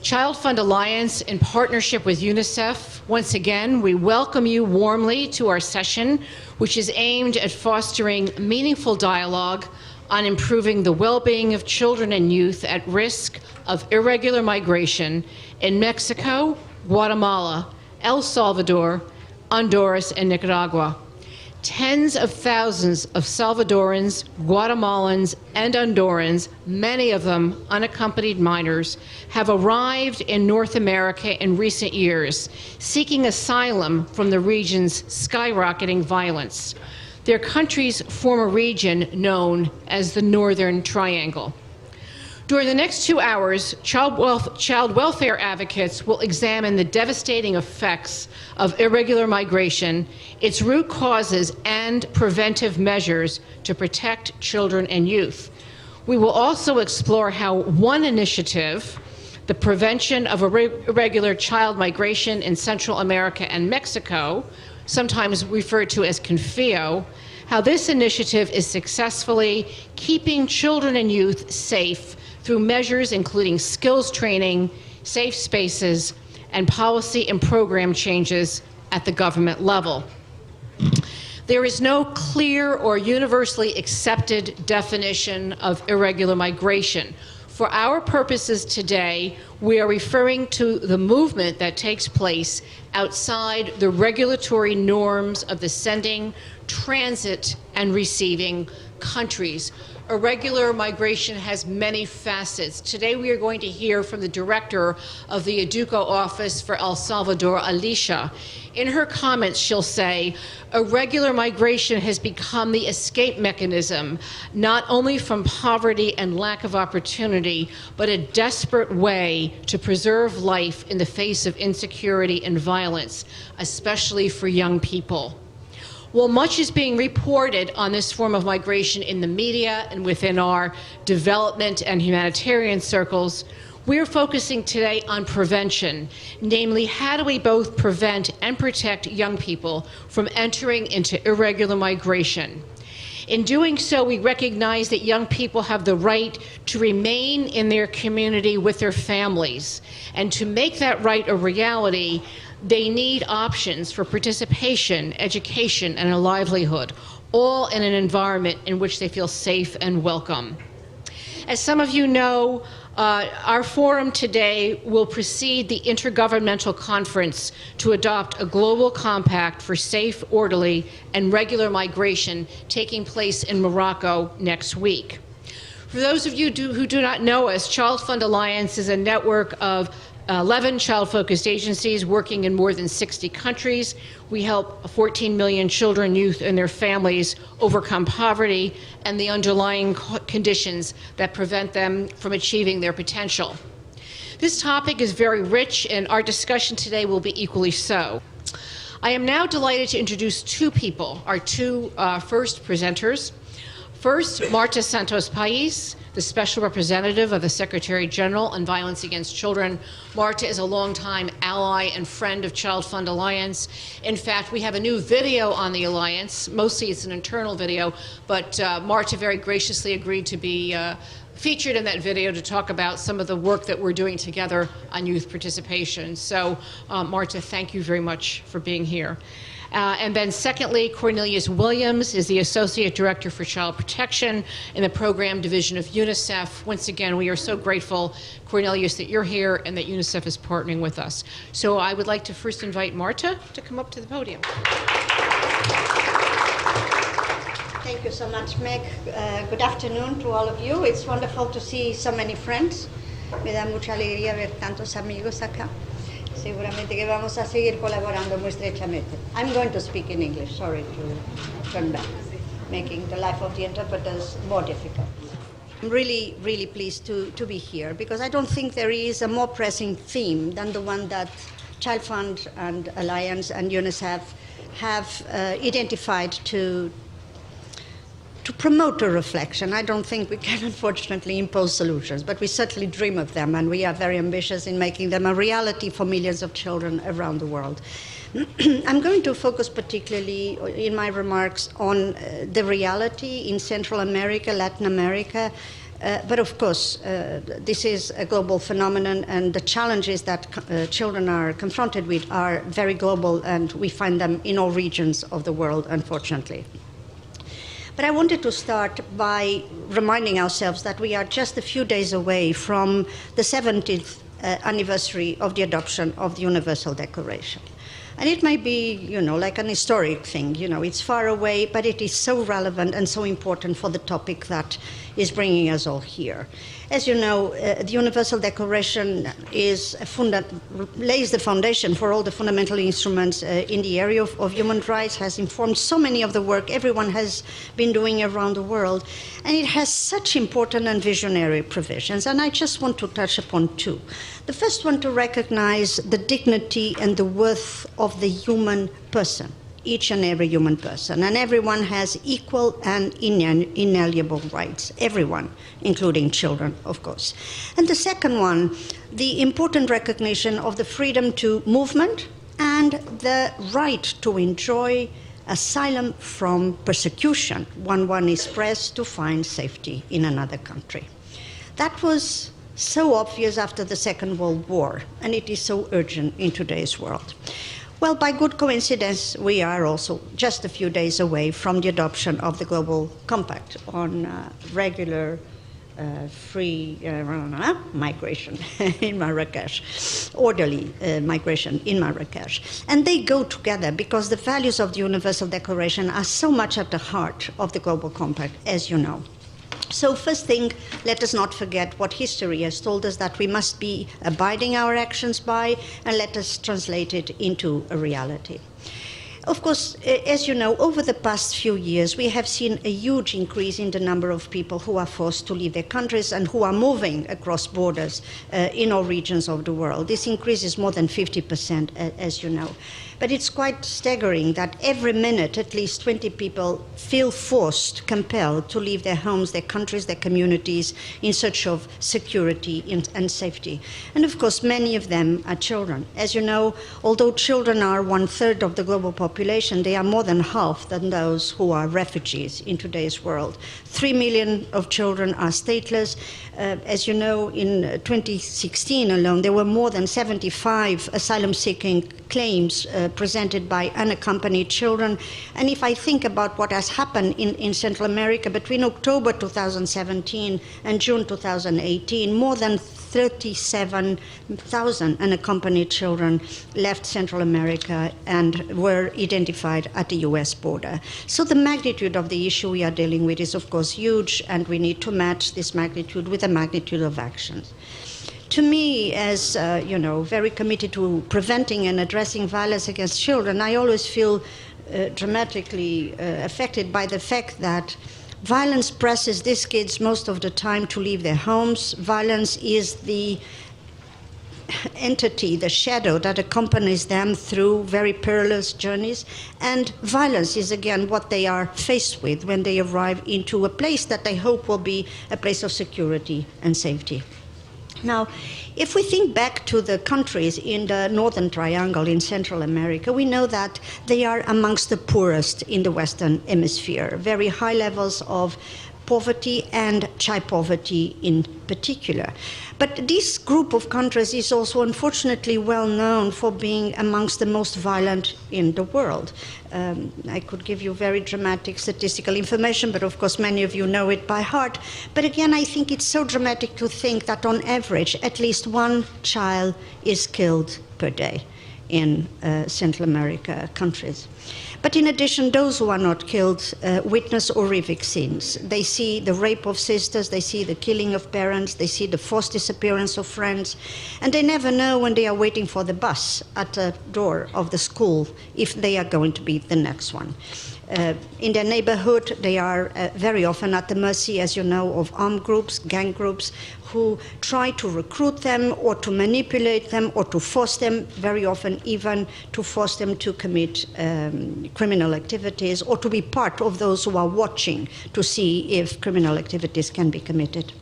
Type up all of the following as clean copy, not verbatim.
ChildFund Alliance, in partnership with UNICEF, once again, we welcome you warmly to our session, which is aimed at fostering meaningful dialogue on improving the well-being of children and youth at risk of irregular migration in Mexico, Guatemala, El Salvador, Honduras, and Nicaragua. Tens of thousands of Salvadorans, Guatemalans, and Hondurans, many of them unaccompanied minors, have arrived in North America in recent years, seeking asylum from the region's skyrocketing violence. Their countries form a region known as the Northern Triangle. During the next 2 hours, child welfare advocates will examine the devastating effects of irregular migration, its root causes, and preventive measures to protect children and youth. We will also explore how one initiative, the prevention of irregular child migration in Central America and Mexico, sometimes referred to as CONFIO, how this initiative is successfully keeping children and youth safe through measures including skills training, safe spaces, and policy and program changes at the government level. There is no clear or universally accepted definition of irregular migration. For our purposes today, we are referring to the movement that takes place outside the regulatory norms of the sending, transit, and receiving countries. Irregular migration has many facets. Today we are going to hear from the director of the EDUCO office for El Salvador, Alicia. In her comments, she'll say, irregular migration has become the escape mechanism, not only from poverty and lack of opportunity, but a desperate way to preserve life in the face of insecurity and violence, especially for young people. While much is being reported on this form of migration in the media and within our development and humanitarian circles, we are focusing today on prevention, namely how do we both prevent and protect young people from entering into irregular migration. In doing so, we recognize that young people have the right to remain in their community with their families, and to make that right a reality, they need options for participation, education, and a livelihood, all in an environment in which they feel safe and welcome. As some of you know, our forum today will precede the Intergovernmental Conference to adopt a global compact for safe, orderly, and regular migration taking place in Morocco next week. For those of you who do not know us, ChildFund Alliance is a network of 11 child-focused agencies working in more than 60 countries. We help 14 million children, youth, and their families overcome poverty and the underlying conditions that prevent them from achieving their potential. This topic is very rich, and our discussion today will be equally so. I am now delighted to introduce two people, our two first presenters. First, Marta Santos Pais, the Special Representative of the Secretary General on Violence Against Children. Marta is a longtime ally and friend of ChildFund Alliance. In fact, we have a new video on the Alliance. Mostly it's an internal video, but Marta very graciously agreed to be featured in that video to talk about some of the work that we're doing together on youth participation. So, Marta, thank you very much for being here. And then secondly, Cornelius Williams is the Associate Director for Child Protection in the Program Division of UNICEF. Once again, we are so grateful, Cornelius, that you're here and that UNICEF is partnering with us. So I would like to first invite Marta to come up to the podium. Thank you so much, Meg. Good afternoon to all of you. It's wonderful to see so many friends. Me da mucha alegría ver tantos amigos acá. Seguramente que vamos a seguir colaborando muy estrechamente. I'm going to speak in English, sorry to turn back, making the life of the interpreters more difficult. I'm really, really pleased to be here because I don't think there is a more pressing theme than the one that ChildFund and Alliance and UNICEF have identified to promote a reflection. I don't think we can, unfortunately, impose solutions, but we certainly dream of them, and we are very ambitious in making them a reality for millions of children around the world. I'm going to focus particularly in my remarks on the reality in Central America, Latin America, But of course, this is a global phenomenon, and the challenges that children are confronted with are very global, and we find them in all regions of the world, unfortunately. But I wanted to start by reminding ourselves that we are just a few days away from the 70th anniversary of the adoption of the Universal Declaration. And it may be, like an historic thing, it's far away, but it is so relevant and so important for the topic that is bringing us all here. As you know, the Universal Declaration lays the foundation for all the fundamental instruments in the area of human rights, has informed so many of the work everyone has been doing around the world, and it has such important and visionary provisions. And I just want to touch upon two. The first one, to recognize the dignity and the worth of the human person, each and every human person. And everyone has equal and inalienable rights, everyone, including children, of course. And the second one, the important recognition of the freedom to movement and the right to enjoy asylum from persecution when one is pressed to find safety in another country. That was so obvious after the Second World War, and it is so urgent in today's world. Well, by good coincidence, we are also just a few days away from the adoption of the Global Compact on regular, free migration in Marrakesh, orderly migration in Marrakesh. And they go together because the values of the Universal Declaration are so much at the heart of the Global Compact, as you know. So first thing, let us not forget what history has told us that we must be abiding our actions by, and let us translate it into a reality. Of course, as you know, over the past few years, we have seen a huge increase in the number of people who are forced to leave their countries and who are moving across borders in all regions of the world. This increase is more than 50%, as you know. But it's quite staggering that every minute at least 20 people feel forced, compelled to leave their homes, their countries, their communities in search of security and safety. And of course, many of them are children. As you know, although children are 1/3 of the global population, they are more than half than those who are refugees in today's world. 3 million of children are stateless. As you know, in 2016 alone, there were more than 75 asylum-seeking claims presented by unaccompanied children. And if I think about what has happened in Central America between October 2017 and June 2018, more than 37,000 unaccompanied children left Central America and were identified at the US border. So the magnitude of the issue we are dealing with is, of course, huge, and we need to match this magnitude with the magnitude of actions. To me, as very committed to preventing and addressing violence against children, I always feel dramatically affected by the fact that violence presses these kids most of the time to leave their homes. Violence is the entity, the shadow that accompanies them through very perilous journeys. And violence is, again, what they are faced with when they arrive into a place that they hope will be a place of security and safety. Now, if we think back to the countries in the Northern Triangle in Central America, we know that they are amongst the poorest in the Western Hemisphere, very high levels of poverty and child poverty in particular. But this group of countries is also unfortunately well known for being amongst the most violent in the world. I could give you very dramatic statistical information, but of course many of you know it by heart. But again, I think it's so dramatic to think that on average, at least one child is killed per day in Central America countries. But in addition, those who are not killed witness horrific scenes. They see the rape of sisters, they see the killing of parents, they see the forced disappearance of friends, and they never know when they are waiting for the bus at the door of the school if they are going to be the next one. In their neighborhood, they are very often at the mercy, as you know, of armed groups, gang groups, who try to recruit them or to manipulate them or to force them, very often even to force them to commit criminal activities or to be part of those who are watching to see if criminal activities can be committed.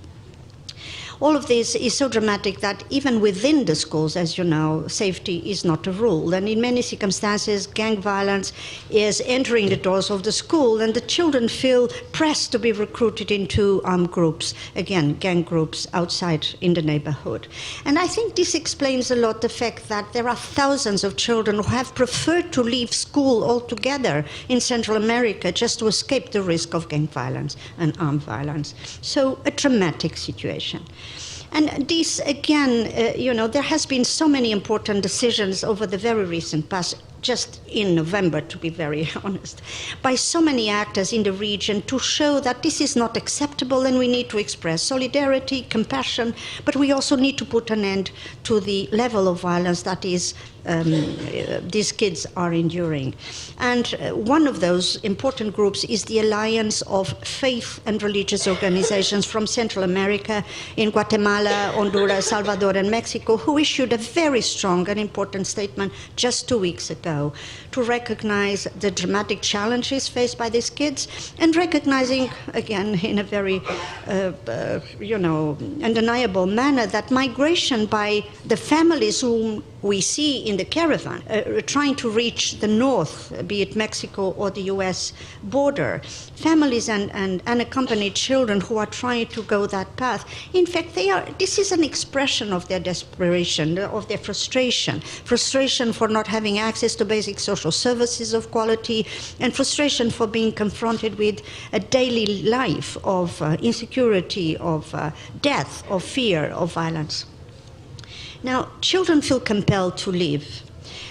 All of this is so dramatic that even within the schools, as you know, safety is not a rule. And in many circumstances, gang violence is entering the doors of the school, and the children feel pressed to be recruited into armed groups, again, gang groups outside in the neighborhood. And I think this explains a lot the fact that there are thousands of children who have preferred to leave school altogether in Central America just to escape the risk of gang violence and armed violence. So a traumatic situation. And this, again, there has been so many important decisions over the very recent past, just in November, to be very honest, by so many actors in the region to show that this is not acceptable and we need to express solidarity, compassion, but we also need to put an end to the level of violence that these kids are enduring. And one of those important groups is the Alliance of Faith and Religious Organizations from Central America, in Guatemala, Honduras, Salvador, and Mexico, who issued a very strong and important statement just 2 weeks ago to recognize the dramatic challenges faced by these kids, and recognizing, again, in a very, undeniable manner, that migration by the families whom we see in the caravan, trying to reach the north, be it Mexico or the US border, families and unaccompanied children who are trying to go that path. In fact, this is an expression of their desperation, of their frustration for not having access to basic social services of quality, and frustration for being confronted with a daily life of insecurity, of death, of fear, of violence. Now, children feel compelled to leave.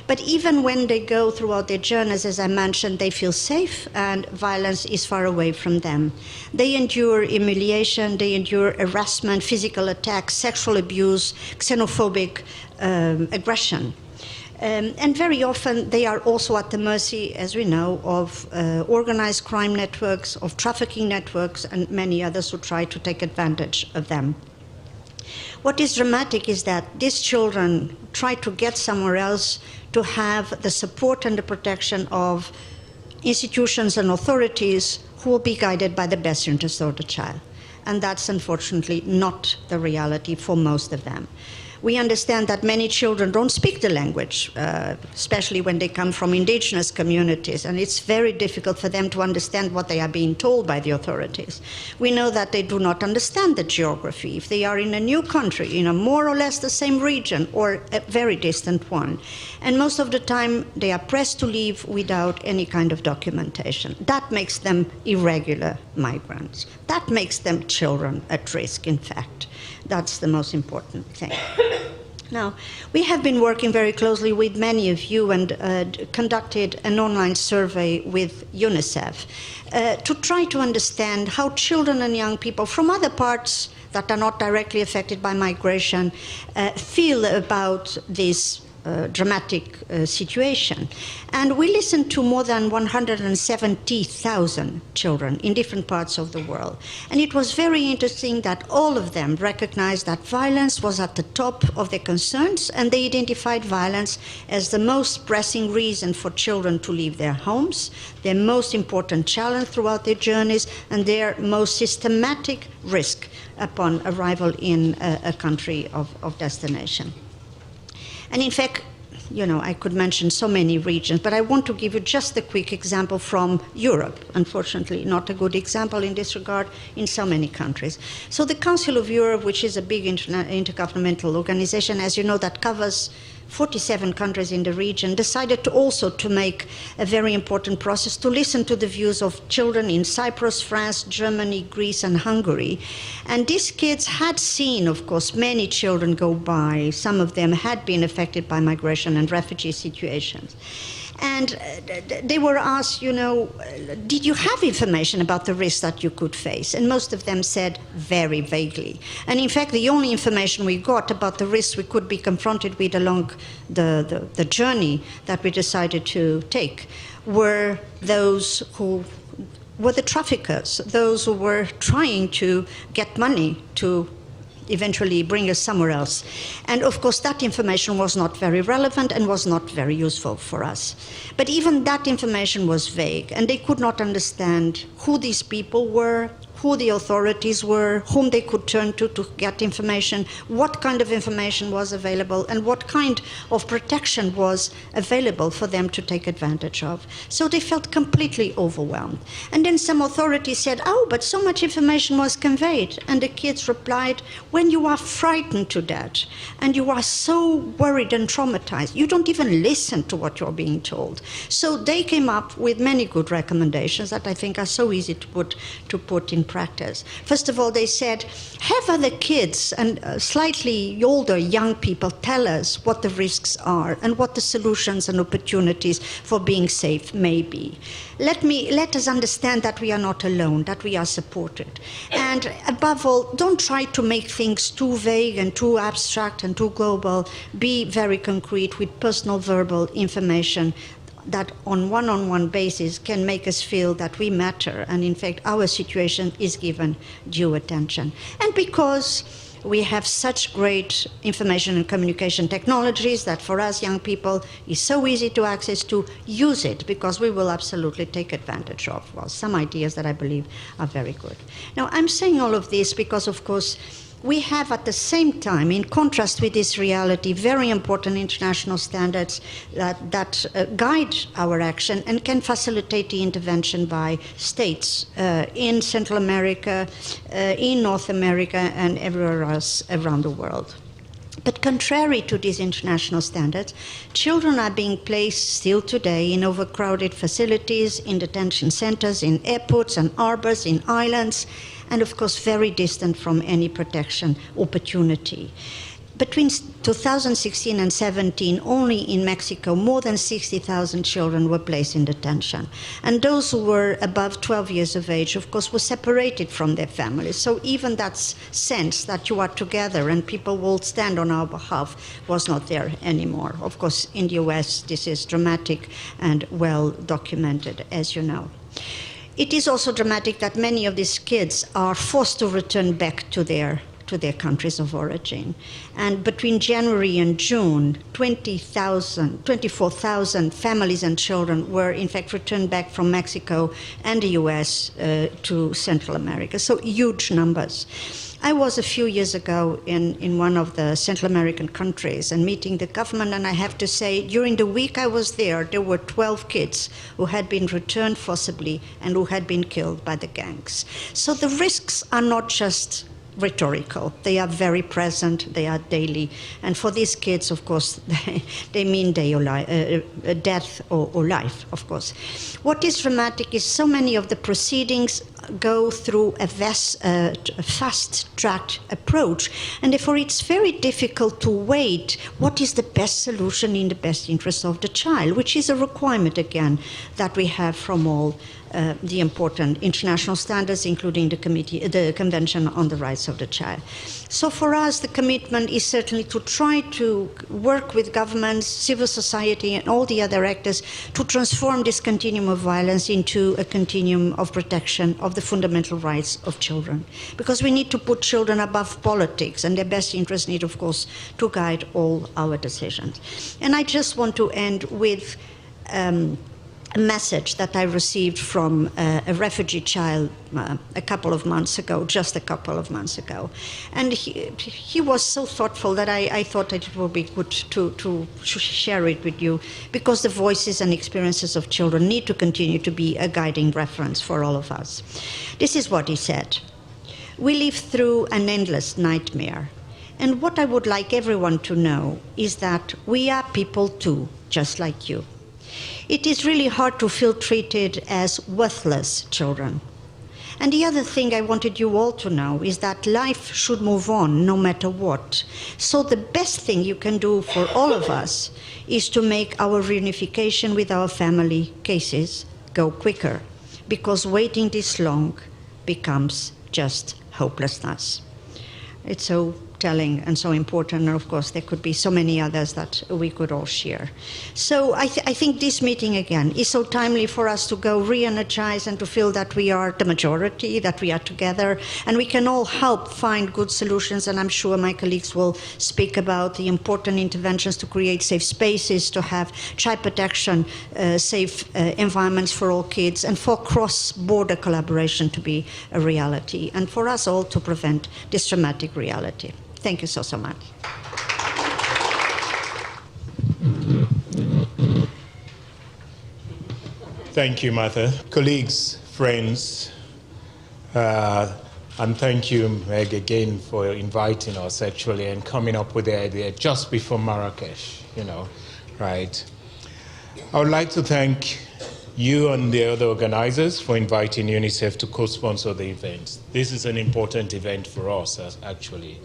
But even when they go throughout their journeys, as I mentioned, they feel safe and violence is far away from them. They endure humiliation, they endure harassment, physical attacks, sexual abuse, xenophobic aggression. And very often they are also at the mercy, as we know, of organized crime networks, of trafficking networks, and many others who try to take advantage of them. What is dramatic is that these children try to get somewhere else to have the support and the protection of institutions and authorities who will be guided by the best interest of the child. And that's unfortunately not the reality for most of them. We understand that many children don't speak the language, especially when they come from indigenous communities, and it's very difficult for them to understand what they are being told by the authorities. We know that they do not understand the geography. If they are in a new country, in a more or less the same region or a very distant one, and most of the time they are pressed to leave without any kind of documentation. That makes them irregular migrants. That makes them children at risk, in fact. That's the most important thing. Now, we have been working very closely with many of you and conducted an online survey with UNICEF to try to understand how children and young people from other parts that are not directly affected by migration feel about this dramatic situation. And we listened to more than 170,000 children in different parts of the world. And it was very interesting that all of them recognized that violence was at the top of their concerns, and they identified violence as the most pressing reason for children to leave their homes, their most important challenge throughout their journeys, and their most systematic risk upon arrival in a country of destination. And in fact, I could mention so many regions, but I want to give you just a quick example from Europe. Unfortunately, not a good example in this regard in so many countries. So the Council of Europe, which is a big intergovernmental organization, as you know, that covers 47 countries in the region, decided to make a very important process to listen to the views of children in Cyprus, France, Germany, Greece, and Hungary. And these kids had seen, of course, many children go by. Some of them had been affected by migration and refugee situations. And they were asked, did you have information about the risks that you could face? And most of them said very vaguely. And in fact, the only information we got about the risks we could be confronted with along the journey that we decided to take were those who were the traffickers, those who were trying to get money to eventually bring us somewhere else. And of course, that information was not very relevant and was not very useful for us. But even that information was vague, and they could not understand who these people were, who the authorities were, whom they could turn to get information, what kind of information was available, and what kind of protection was available for them to take advantage of. So they felt completely overwhelmed. And then some authorities said, oh, but so much information was conveyed. And the kids replied, when you are frightened to death and you are so worried and traumatized, you don't even listen to what you're being told. So they came up with many good recommendations that I think are so easy to put in practice. First of all, they said, have other kids and slightly older young people tell us what the risks are and what the solutions and opportunities for being safe may be. Let us understand that we are not alone, that we are supported. And above all, don't try to make things too vague and too abstract and too global. Be very concrete with personal verbal information that on one-on-one basis can make us feel that we matter and in fact our situation is given due attention. And because we have such great information and communication technologies that for us young people is so easy to access, to use it, because we will absolutely take advantage of, well, some ideas that I believe are very good. Now, I'm saying all of this because, of course, we have at the same time, in contrast with this reality, very important international standards that guide our action and can facilitate the intervention by states in Central America, in North America, and everywhere else around the world. But contrary to these international standards, children are being placed still today in overcrowded facilities, in detention centers, in airports and harbors, in islands, and of course very distant from any protection opportunity. Between 2016 and 17, only in Mexico, more than 60,000 children were placed in detention. And those who were above 12 years of age, of course, were separated from their families. So even that sense that you are together and people will stand on our behalf was not there anymore. Of course, in the US, this is dramatic and well documented, as you know. It is also dramatic that many of these kids are forced to return back to their countries of origin. And between January and June, 24,000 families and children were in fact returned back from Mexico and the US to Central America. So huge numbers. I was a few years ago in one of the Central American countries and meeting the government, and I have to say, during the week I was there were 12 kids who had been returned forcibly and who had been killed by the gangs. So the risks are not just rhetorical. They are very present, they are daily. And for these kids, of course, they mean death or life, of course. What is dramatic is so many of the proceedings go through a fast-tracked approach, and therefore it's very difficult to wait what is the best solution in the best interest of the child, which is a requirement, again, that we have from all the important international standards, including the Convention on the Rights of the Child. So for us, the commitment is certainly to try to work with governments, civil society, and all the other actors to transform this continuum of violence into a continuum of protection of the fundamental rights of children. Because we need to put children above politics, and their best interests need, of course, to guide all our decisions. And I just want to end with a message that I received from a refugee child just a couple of months ago. And he was so thoughtful that I thought that it would be good to share it with you, because the voices and experiences of children need to continue to be a guiding reference for all of us. This is what he said. We live through an endless nightmare. And what I would like everyone to know is that we are people too, just like you. It is really hard to feel treated as worthless children. And the other thing I wanted you all to know is that life should move on no matter what. So the best thing you can do for all of us is to make our reunification with our family cases go quicker, because waiting this long becomes just hopelessness. It's so telling and so important. And of course, there could be so many others that we could all share. So I think this meeting, again, is so timely for us to go re-energize and to feel that we are the majority, that we are together, and we can all help find good solutions. And I'm sure my colleagues will speak about the important interventions to create safe spaces, to have child protection, safe environments for all kids, and for cross-border collaboration to be a reality, and for us all to prevent this traumatic reality. Thank you so much. Thank you, Martha. Colleagues, friends, and thank you, Meg, again for inviting us actually and coming up with the idea just before Marrakesh, right? I would like to thank you and the other organizers for inviting UNICEF to co-sponsor the event. This is an important event for us, actually.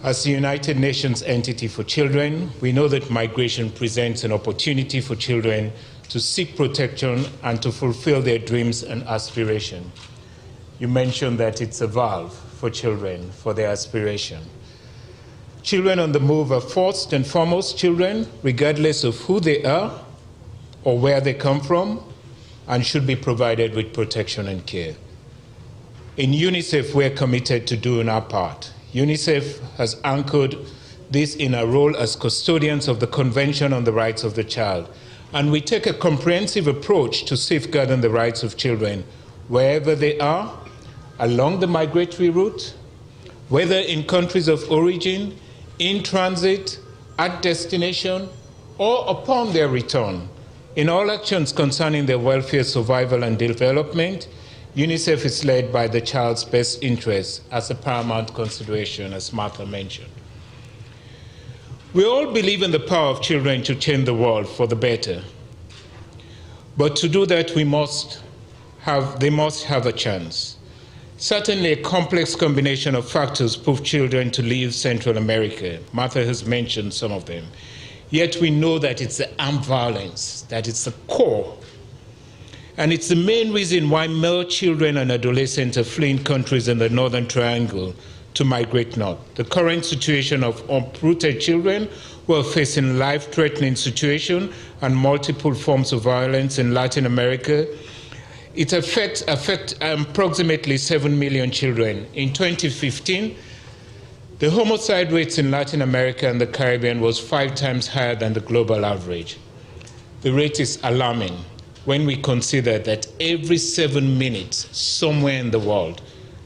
As the United Nations entity for children, we know that migration presents an opportunity for children to seek protection and to fulfill their dreams and aspirations. You mentioned that it's a valve for children, for their aspiration. Children on the move are first and foremost children, regardless of who they are or where they come from, and should be provided with protection and care. In UNICEF, we're committed to doing our part. UNICEF has anchored this in our role as custodians of the Convention on the Rights of the Child, and we take a comprehensive approach to safeguarding the rights of children wherever they are, along the migratory route, whether in countries of origin, in transit, at destination, or upon their return. In all actions concerning their welfare, survival, and development, UNICEF is led by the child's best interests as a paramount consideration, as Martha mentioned. We all believe in the power of children to change the world for the better. But to do that, they must have a chance. Certainly, a complex combination of factors pushed children to leave Central America. Martha has mentioned some of them. Yet we know that it's the armed violence, that it's the core. And it's the main reason why more children and adolescents are fleeing countries in the Northern Triangle to migrate north. The current situation of uprooted children who are facing life-threatening situation and multiple forms of violence in Latin America, it affects approximately 7 million children. In 2015, the homicide rates in Latin America and the Caribbean was 5 times higher than the global average. The rate is alarming when we consider that every 7 minutes, somewhere in the world,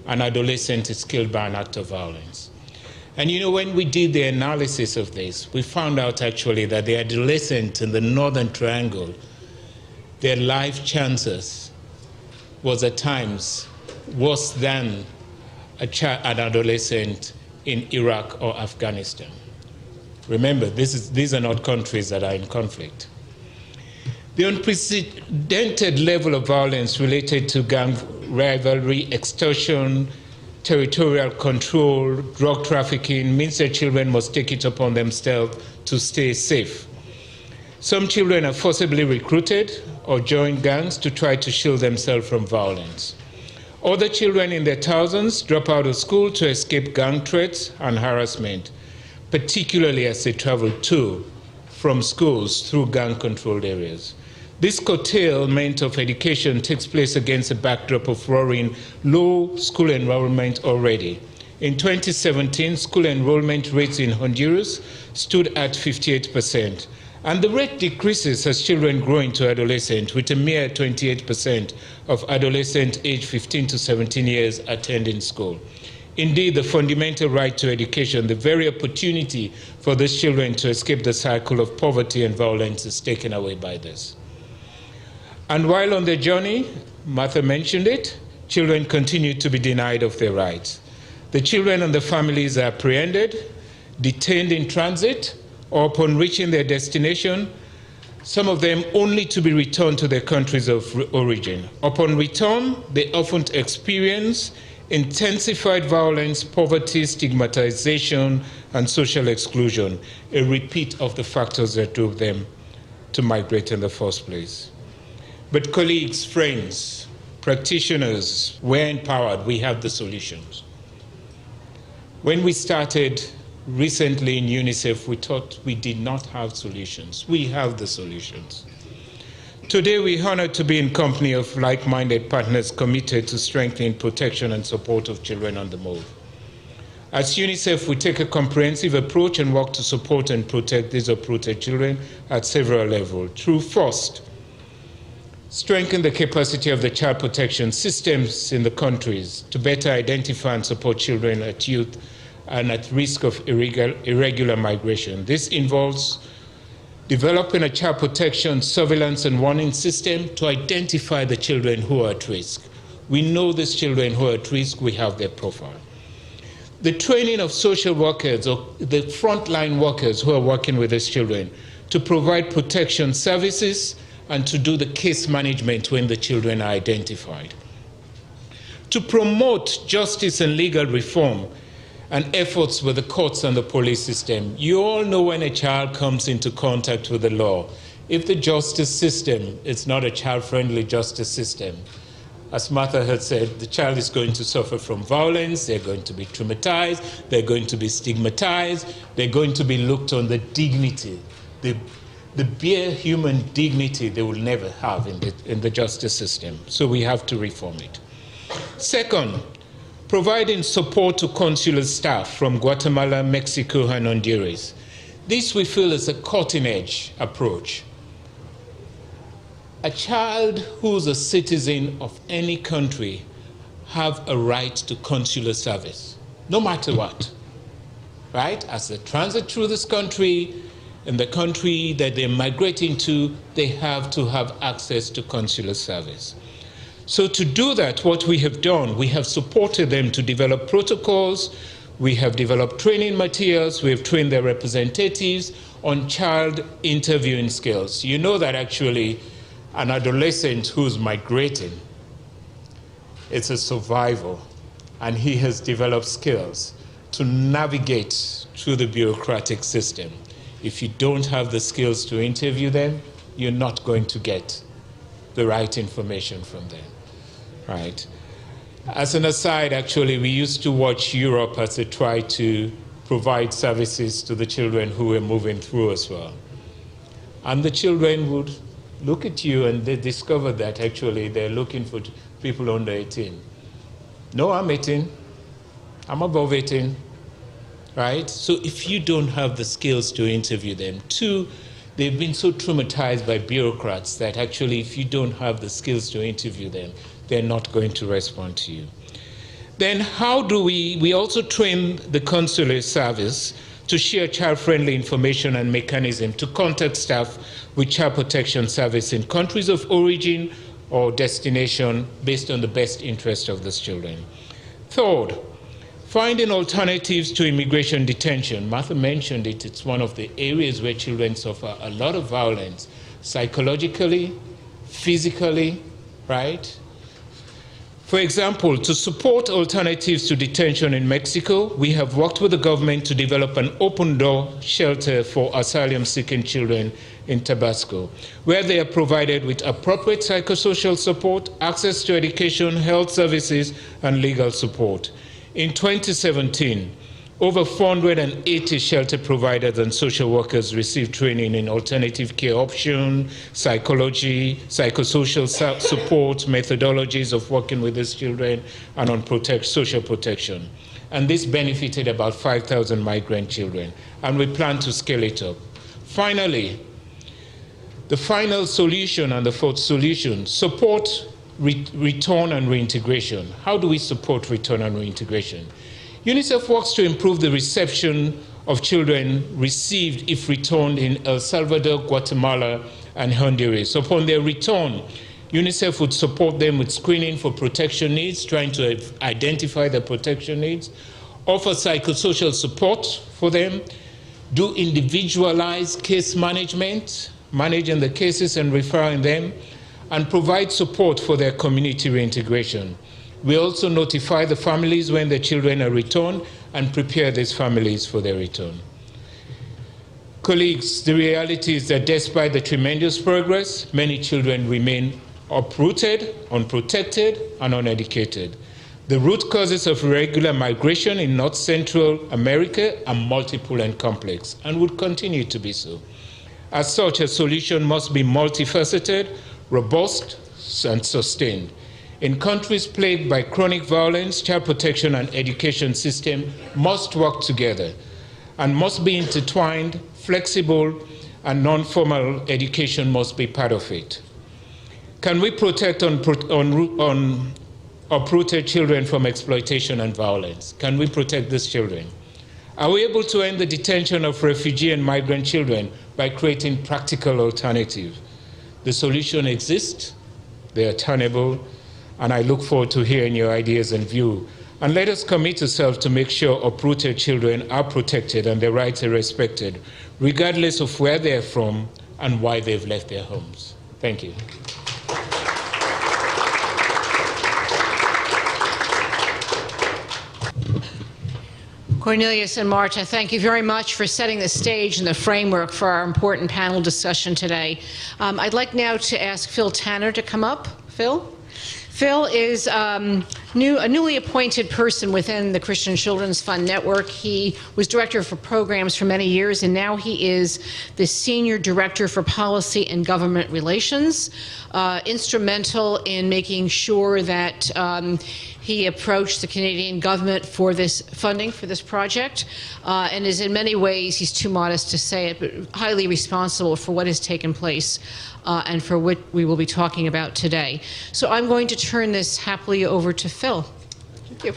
an adolescent is killed by an act of violence. And when we did the analysis of this, we found out actually that the adolescent in the Northern Triangle, their life chances was at times worse than an adolescent in Iraq or Afghanistan. Remember, these are not countries that are in conflict. The unprecedented level of violence related to gang rivalry, extortion, territorial control, drug trafficking means that children must take it upon themselves to stay safe. Some children are forcibly recruited or join gangs to try to shield themselves from violence. Other children in their thousands drop out of school to escape gang threats and harassment, particularly as they travel to, from schools through gang-controlled areas. This curtailment of education takes place against a backdrop of roaring low school enrollment already. In 2017, school enrollment rates in Honduras stood at 58%. And the rate decreases as children grow into adolescence, with a mere 28% of adolescents aged 15 to 17 years attending school. Indeed, the fundamental right to education, the very opportunity for these children to escape the cycle of poverty and violence, is taken away by this. And while on their journey, Martha mentioned it, children continue to be denied of their rights. The children and the families are apprehended, detained in transit, or upon reaching their destination, some of them only to be returned to their countries of origin. Upon return, they often experience intensified violence, poverty, stigmatization, and social exclusion, a repeat of the factors that drove them to migrate in the first place. But colleagues, friends, practitioners, we're empowered, we have the solutions. When we started recently in UNICEF, we thought we did not have solutions. We have the solutions. Today, we're honored to be in company of like-minded partners committed to strengthening protection and support of children on the move. As UNICEF, we take a comprehensive approach and work to support and protect these uprooted children at several levels. Through first, strengthen the capacity of the child protection systems in the countries to better identify and support children at youth and at risk of irregular migration. This involves developing a child protection surveillance and warning system to identify the children who are at risk. We know these children who are at risk, we have their profile. The training of social workers or the frontline workers who are working with these children to provide protection services and to do the case management when the children are identified. To promote justice and legal reform and efforts with the courts and the police system. You all know when a child comes into contact with the law, if the justice system is not a child-friendly justice system, as Martha had said, the child is going to suffer from violence, they're going to be traumatized, they're going to be stigmatized, they're going to be looked on the dignity, the bare human dignity they will never have in the justice system. So we have to reform it. Second, providing support to consular staff from Guatemala, Mexico, and Honduras. This we feel is a cutting-edge approach. A child who's a citizen of any country have a right to consular service, no matter what, right? As they transit through this country, in the country that they're migrating to, they have to have access to consular service. So to do that, what we have done, we have supported them to develop protocols, we have developed training materials, we have trained their representatives on child interviewing skills. You know that actually an adolescent who's migrating, it's a survival, and he has developed skills to navigate through the bureaucratic system. If you don't have the skills to interview them, you're not going to get the right information from them, right? As an aside, actually, we used to watch Europe as they tried to provide services to the children who were moving through as well. And the children would look at you and they discover that actually they're looking for people under 18. No, I'm 18. I'm above 18. Right? So if you don't have the skills to interview them, two, they've been so traumatized by bureaucrats that actually if you don't have the skills to interview them, they're not going to respond to you. Then how do we also train the consular service to share child-friendly information and mechanism to contact staff with child protection service in countries of origin or destination based on the best interest of these children. Third, finding alternatives to immigration detention. Martha mentioned it, it's one of the areas where children suffer a lot of violence, psychologically, physically, right? For example, to support alternatives to detention in Mexico, we have worked with the government to develop an open-door shelter for asylum-seeking children in Tabasco, where they are provided with appropriate psychosocial support, access to education, health services, and legal support. In 2017, over 480 shelter providers and social workers received training in alternative care options, psychology, psychosocial support, methodologies of working with these children, and on social protection. And this benefited about 5,000 migrant children, and we plan to scale it up. Finally, the final solution and the fourth solution, support return and reintegration. How do we support return and reintegration? UNICEF works to improve the reception of children received if returned in El Salvador, Guatemala, and Honduras. Upon their return, UNICEF would support them with screening for protection needs, trying to identify their protection needs, offer psychosocial support for them, do individualized case management, managing the cases and referring them, and provide support for their community reintegration. We also notify the families when their children are returned and prepare these families for their return. Colleagues, the reality is that despite the tremendous progress, many children remain uprooted, unprotected, and uneducated. The root causes of irregular migration in North Central America are multiple and complex and would continue to be so. As such, a solution must be multifaceted, robust, and sustained. In countries plagued by chronic violence, child protection and education system must work together and must be intertwined, flexible, and non-formal education must be part of it. Can we protect uprooted children from exploitation and violence? Can we protect these children? Are we able to end the detention of refugee and migrant children by creating practical alternatives? The solution exists, they are tenable, and I look forward to hearing your ideas and views. And let us commit ourselves to make sure uprooted children are protected and their rights are respected, regardless of where they're from and why they've left their homes. Thank you. Cornelius and Marta, thank you very much for setting the stage and the framework for our important panel discussion today. I'd like now to ask Phil Tanner to come up. Phil? Phil is a newly appointed person within the Christian Children's Fund Network. He was director for programs for many years, and now he is the senior director for policy and government relations, instrumental in making sure that he approached the Canadian government for this funding for this project, and is in many ways, he's too modest to say it, but highly responsible for what has taken place and for what we will be talking about today. So I'm going to turn this happily over to Phil. Thank you.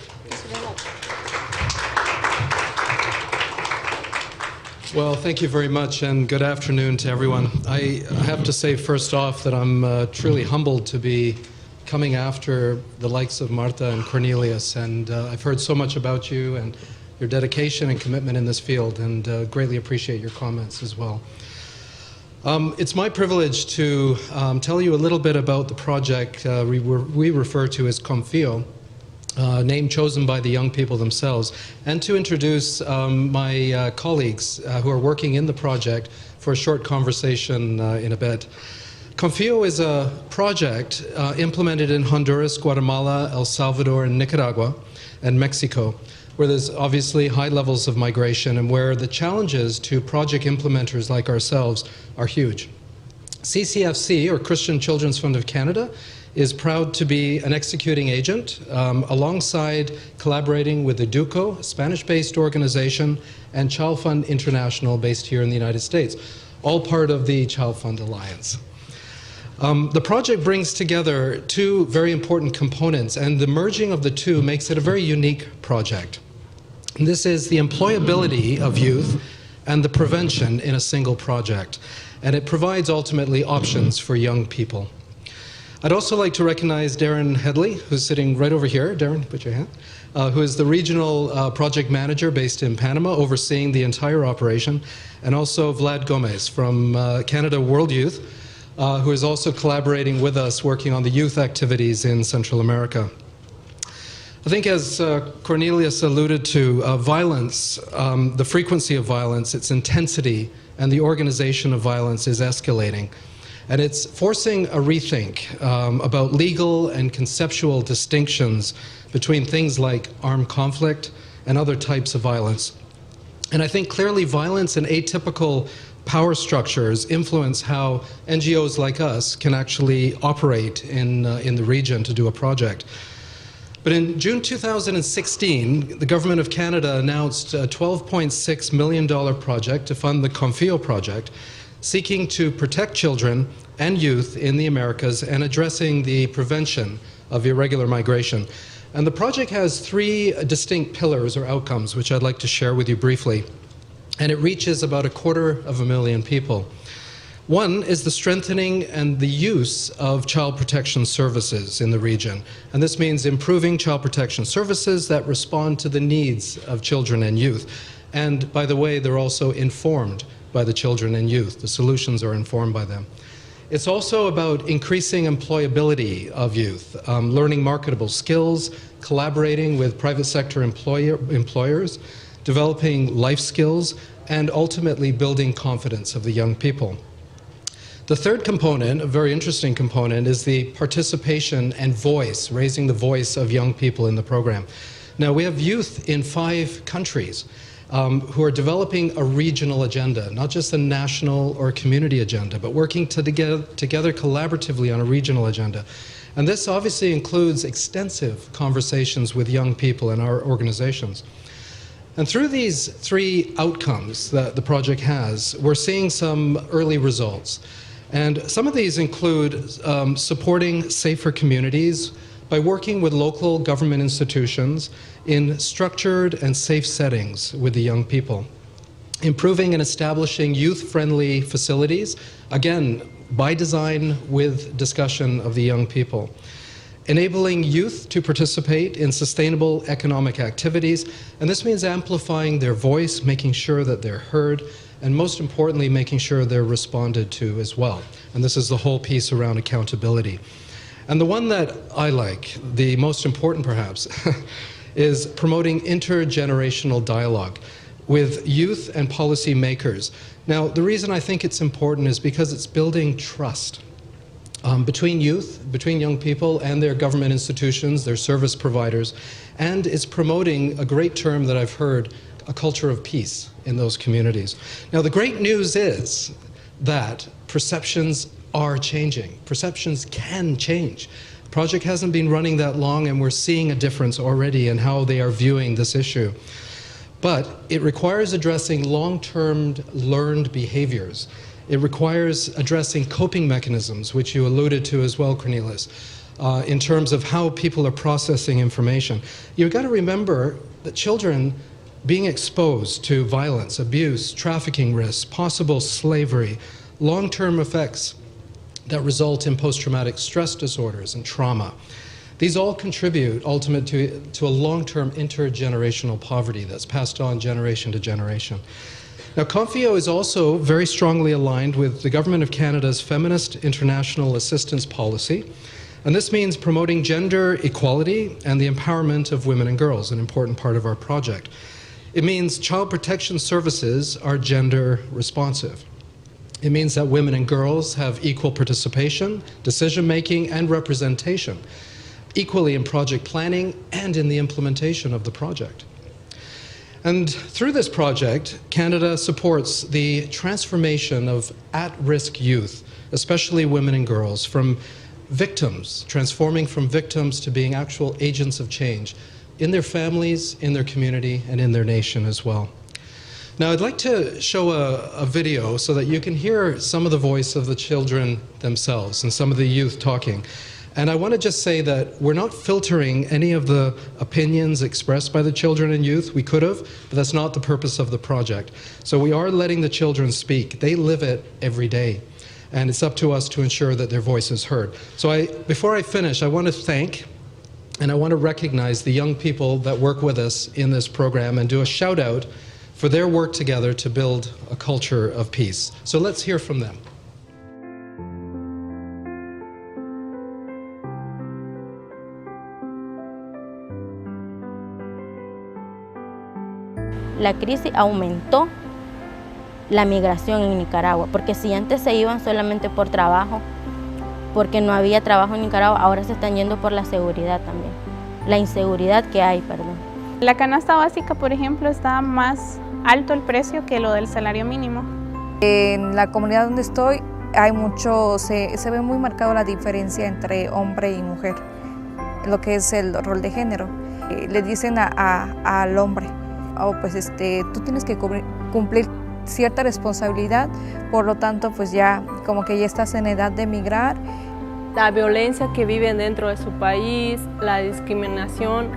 Well, thank you very much, and good afternoon to everyone. I have to say first off that I'm truly humbled to be coming after the likes of Marta and Cornelius, and I've heard so much about you and your dedication and commitment in this field, and greatly appreciate your comments as well. It's my privilege to tell you a little bit about the project we refer to as Confio, name chosen by the young people themselves, and to introduce my colleagues who are working in the project for a short conversation in a bit. Confio is a project implemented in Honduras, Guatemala, El Salvador, and Nicaragua, and Mexico, where there's obviously high levels of migration and where the challenges to project implementers like ourselves are huge. CCFC, or Christian Children's Fund of Canada, is proud to be an executing agent alongside collaborating with the DUCO, a Spanish-based organization, and ChildFund International, based here in the United States, all part of the ChildFund Alliance. The project brings together two very important components, and the merging of the two makes it a very unique project. And this is the employability of youth and the prevention in a single project, and it provides ultimately options for young people. I'd also like to recognize Darren Headley, who's sitting right over here. Darren, put your hand. Who is the regional project manager based in Panama, overseeing the entire operation, and also Vlad Gomez from Canada World Youth, who is also collaborating with us, working on the youth activities in Central America. I think, as Cornelius alluded to, violence, the frequency of violence, its intensity, and the organization of violence is escalating. And it's forcing a rethink about legal and conceptual distinctions between things like armed conflict and other types of violence. And I think clearly violence and atypical power structures influence how NGOs like us can actually operate in the region to do a project. But in June 2016, the Government of Canada announced a $12.6 million project to fund the Confio project, seeking to protect children and youth in the Americas and addressing the prevention of irregular migration. And the project has three distinct pillars or outcomes, which I'd like to share with you briefly. And it reaches about 250,000 people. One is the strengthening and the use of child protection services in the region. And this means improving child protection services that respond to the needs of children and youth. And by the way, they're also informed by the children and youth. The solutions are informed by them. It's also about increasing employability of youth, learning marketable skills, collaborating with private sector employers, developing life skills, and ultimately building confidence of the young people. The third component, a very interesting component, is the participation and voice, raising the voice of young people in the program. Now, we have youth in 5 countries who are developing a regional agenda, not just a national or community agenda, but working together collaboratively on a regional agenda. And this obviously includes extensive conversations with young people in our organizations. And through these 3 outcomes that the project has, we're seeing some early results. And some of these include supporting safer communities by working with local government institutions in structured and safe settings with the young people. Improving and establishing youth-friendly facilities, again, by design with discussion of the young people. Enabling youth to participate in sustainable economic activities, and this means amplifying their voice, making sure that they're heard, and most importantly, making sure they're responded to as well. And this is the whole piece around accountability. And the one that I like, the most important perhaps, is promoting intergenerational dialogue with youth and policy makers. Now, the reason I think it's important is because it's building trust between youth, between young people and their government institutions, their service providers, and it's promoting a great term that I've heard, a culture of peace in those communities. Now, the great news is that perceptions are changing. Perceptions can change. The project hasn't been running that long, and we're seeing a difference already in how they are viewing this issue. But it requires addressing long-term learned behaviors. It requires addressing coping mechanisms, which you alluded to as well, Cornelius, in terms of how people are processing information. You've got to remember that children being exposed to violence, abuse, trafficking risks, possible slavery, long-term effects that result in post-traumatic stress disorders and trauma. These all contribute ultimately to a long-term intergenerational poverty that's passed on generation to generation. Now, Confio is also very strongly aligned with the Government of Canada's Feminist International Assistance Policy, and this means promoting gender equality and the empowerment of women and girls, an important part of our project. It means child protection services are gender responsive. It means that women and girls have equal participation, decision-making, and representation, equally in project planning and in the implementation of the project. And through this project, Canada supports the transformation of at-risk youth, especially women and girls, from victims, transforming from victims to being actual agents of change in their families, in their community, and in their nation as well. Now, I'd like to show a video so that you can hear some of the voice of the children themselves and some of the youth talking. And I want to just say that we're not filtering any of the opinions expressed by the children and youth. We could have, but that's not the purpose of the project. So we are letting the children speak. They live it every day. And it's up to us to ensure that their voice is heard. So before I finish, I want to thank and I want to recognize the young people that work with us in this program and do a shout out for their work together to build a culture of peace. So let's hear from them. La crisis aumentó la migración en Nicaragua, porque si antes se iban solamente por trabajo, porque no había trabajo en Nicaragua, ahora se están yendo por la seguridad también, la inseguridad que hay, perdón. La canasta básica, por ejemplo, está más alto el precio que lo del salario mínimo. En la comunidad donde estoy hay se ve muy marcado la diferencia entre hombre y mujer, lo que es el rol de género. Le dicen al hombre, pues tú tienes que cumplir cierta responsabilidad, por lo tanto pues ya como que ya estás en edad de emigrar. La violencia que viven dentro de su país, la discriminación,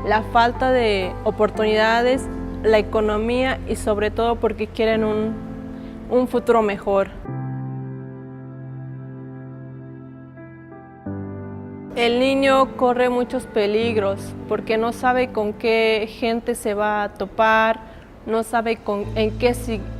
la falta de oportunidades, la economía y sobre todo porque quieren un futuro mejor. El niño corre muchos peligros porque no sabe con qué gente se va a topar, no sabe en qué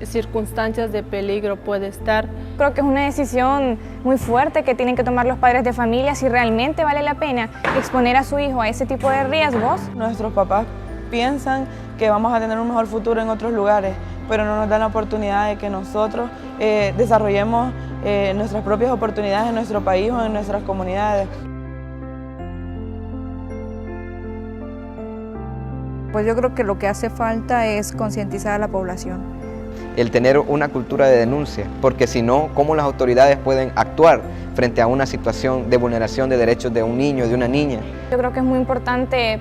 circunstancias de peligro puede estar. Creo que es una decisión muy fuerte que tienen que tomar los padres de familia si realmente vale la pena exponer a su hijo a ese tipo de riesgos. Nuestros papás piensan que vamos a tener un mejor futuro en otros lugares, pero no nos dan la oportunidad de que nosotros desarrollemos nuestras propias oportunidades en nuestro país o en nuestras comunidades. Pues yo creo que lo que hace falta es concientizar a la población. El tener una cultura de denuncia, porque si no, ¿cómo las autoridades pueden actuar frente a una situación de vulneración de derechos de un niño, de una niña? Yo creo que es muy importante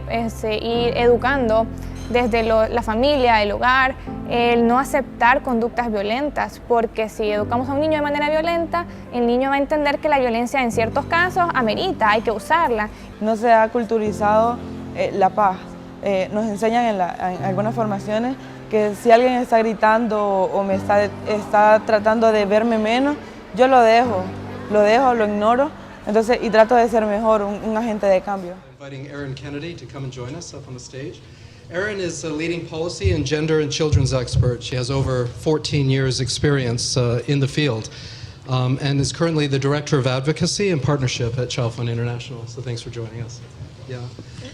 ir educando desde la familia, el hogar, el no aceptar conductas violentas, porque si educamos a un niño de manera violenta, el niño va a entender que la violencia en ciertos casos amerita, hay que usarla. No se ha culturizado la paz. Nos enseñan en algunas formaciones que si alguien está gritando o me está tratando de verme menos, yo lo dejo, lo ignoro, entonces, y trato de ser mejor, un agente de cambio. Inviting Erin Kennedy to come and join us up on the stage. Erin is a leading policy and gender and children's expert. She has over 14 years experience in the field and is currently the Director of Advocacy and Partnership at ChildFund International. So thanks for joining us. Yeah.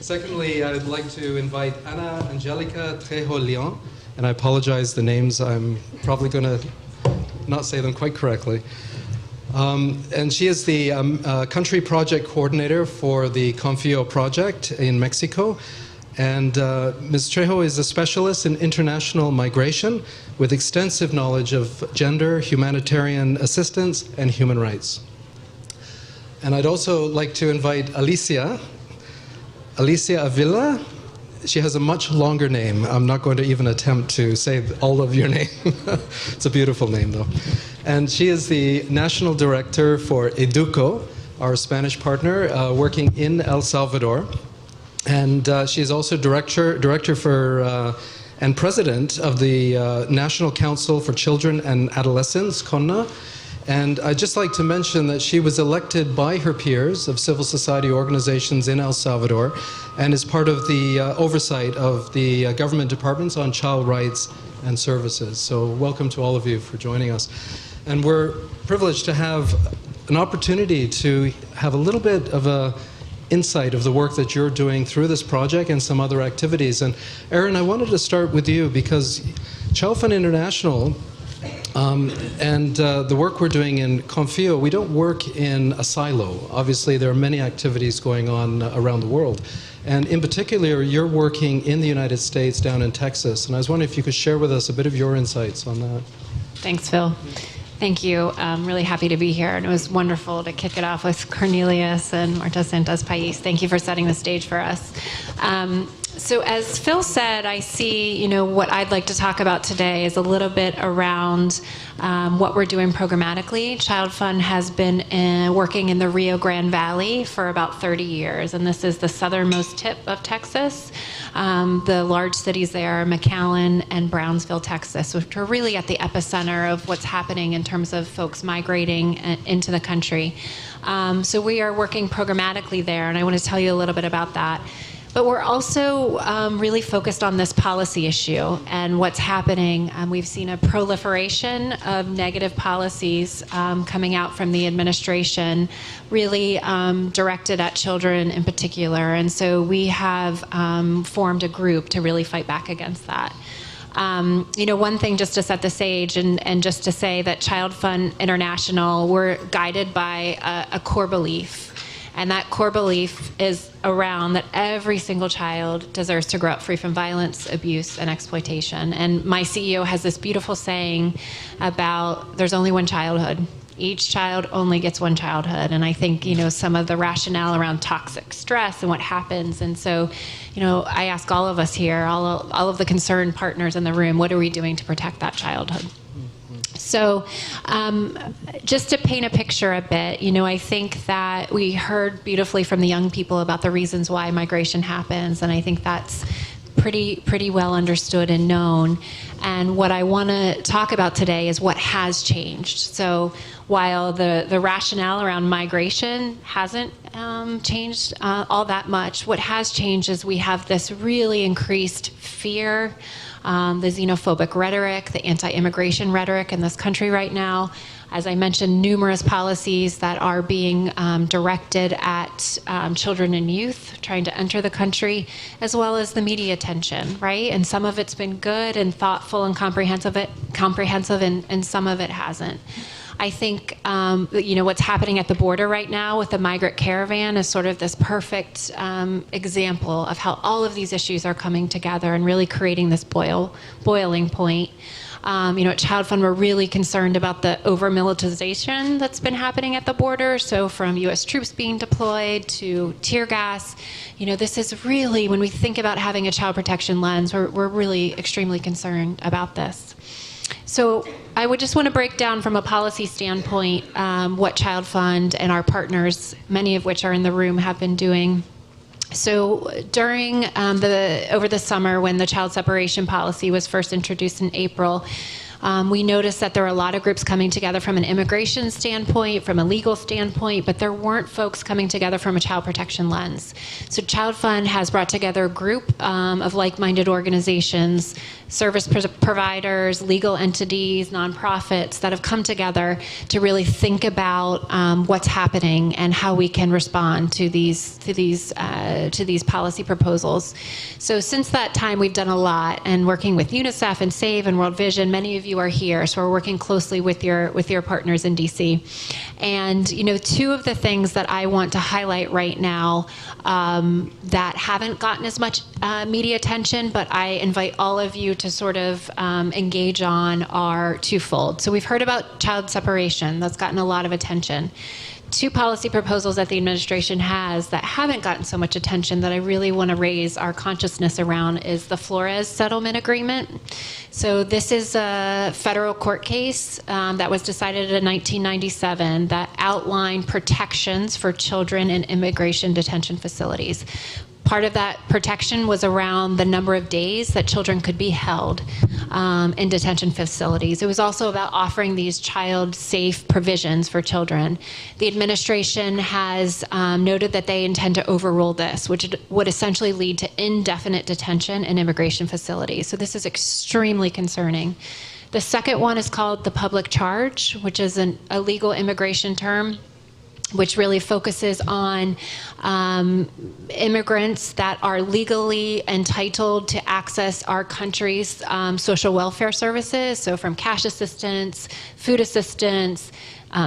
Secondly, I'd like to invite Ana Angelica Trejo Leon, and I apologize the names, I'm probably going to not say them quite correctly. And she is the country project coordinator for the Confío project in Mexico. And Ms. Trejo is a specialist in international migration with extensive knowledge of gender, humanitarian assistance, and human rights. And I'd also like to invite Alicia Avila. She has a much longer name. I'm not going to even attempt to say all of your name. It's a beautiful name, though. And she is the National Director for Educo, our Spanish partner, working in El Salvador. And she is also director for and president of the National Council for Children and Adolescents, CONA. And I'd just like to mention that she was elected by her peers of civil society organizations in El Salvador and is part of the oversight of the government departments on child rights and services. So welcome to all of you for joining us. And we're privileged to have an opportunity to have a little bit of a insight of the work that you're doing through this project and some other activities. And Erin, I wanted to start with you because ChildFund International and the work we're doing in Confío, we don't work in a silo. Obviously, there are many activities going on around the world. And in particular, you're working in the United States, down in Texas. And I was wondering if you could share with us a bit of your insights on that. Thanks, Phil. Thank you. I'm really happy to be here. And it was wonderful to kick it off with Cornelius and Marta Santos Pais. Thank you for setting the stage for us. So as Phil said, I see, what I'd like to talk about today is a little bit around what we're doing programmatically. ChildFund has been working in the Rio Grande Valley for about 30 years, and this is the southernmost tip of Texas. The large cities there are McAllen and Brownsville, Texas, which are really at the epicenter of what's happening in terms of folks migrating into the country. So we are working programmatically there, and I want to tell you a little bit about that. But we're also really focused on this policy issue and what's happening. We've seen a proliferation of negative policies coming out from the administration, really directed at children in particular. And so we have formed a group to really fight back against that. One thing just to set the stage and just to say that ChildFund International, we're guided by a core belief. And that core belief is around that every single child deserves to grow up free from violence, abuse, and exploitation. And my CEO has this beautiful saying about there's only one childhood. Each child only gets one childhood. And I think, some of the rationale around toxic stress and what happens. And so, I ask all of us here, all of the concerned partners in the room, what are we doing to protect that childhood? So just to paint a picture a bit, I think that we heard beautifully from the young people about the reasons why migration happens, and I think that's pretty well understood and known. And what I want to talk about today is what has changed. So while the rationale around migration hasn't changed all that much, what has changed is we have this really increased fear, the xenophobic rhetoric, the anti-immigration rhetoric in this country right now. As I mentioned, numerous policies that are being directed at children and youth trying to enter the country, as well as the media attention, right? And some of it's been good and thoughtful and comprehensive, and some of it hasn't. I think, what's happening at the border right now with the migrant caravan is sort of this perfect example of how all of these issues are coming together and really creating this boiling point. At ChildFund, we're really concerned about the over-militarization that's been happening at the border. So from U.S. troops being deployed to tear gas, this is really, when we think about having a child protection lens, we're really extremely concerned about this. So I would just want to break down from a policy standpoint what ChildFund and our partners, many of which are in the room, have been doing. So during over the summer, when the child separation policy was first introduced in April, we noticed that there were a lot of groups coming together from an immigration standpoint, from a legal standpoint, but there weren't folks coming together from a child protection lens. So ChildFund has brought together a group of like-minded organizations, service providers, legal entities, nonprofits that have come together to really think about what's happening and how we can respond to these policy proposals. So since that time, we've done a lot, and working with UNICEF and SAVE and World Vision. Many of you are here, so we're working closely with your partners in DC. And two of the things that I want to highlight right now that haven't gotten as much media attention, but I invite all of you to sort of engage on, are twofold. So we've heard about child separation. That's gotten a lot of attention. Two policy proposals that the administration has that haven't gotten so much attention that I really want to raise our consciousness around is the Flores settlement agreement. So this is a federal court case that was decided in 1997 that outlined protections for children in immigration detention facilities. Part of that protection was around the number of days that children could be held in detention facilities. It was also about offering these child-safe provisions for children. The administration has noted that they intend to overrule this, which would essentially lead to indefinite detention in immigration facilities. So this is extremely concerning. The second one is called the public charge, which is a legal immigration term, which really focuses on immigrants that are legally entitled to access our country's social welfare services, so from cash assistance, food assistance,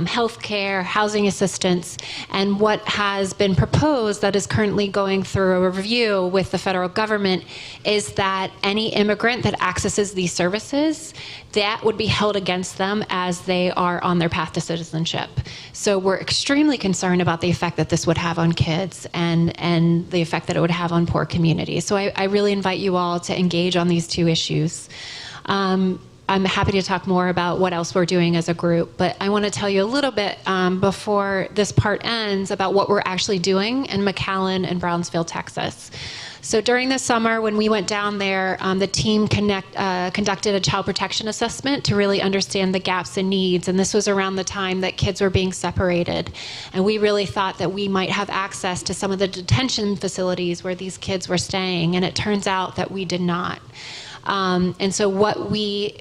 health care, housing assistance. And what has been proposed that is currently going through a review with the federal government is that any immigrant that accesses these services, that would be held against them as they are on their path to citizenship. So we're extremely concerned about the effect that this would have on kids and the effect that it would have on poor communities. So I really invite you all to engage on these two issues. I'm happy to talk more about what else we're doing as a group, but I want to tell you a little bit before this part ends about what we're actually doing in McAllen and Brownsville, Texas. So during the summer, when we went down there, the team conducted a child protection assessment to really understand the gaps and needs, and this was around the time that kids were being separated. And we really thought that we might have access to some of the detention facilities where these kids were staying, and it turns out that we did not. And so what we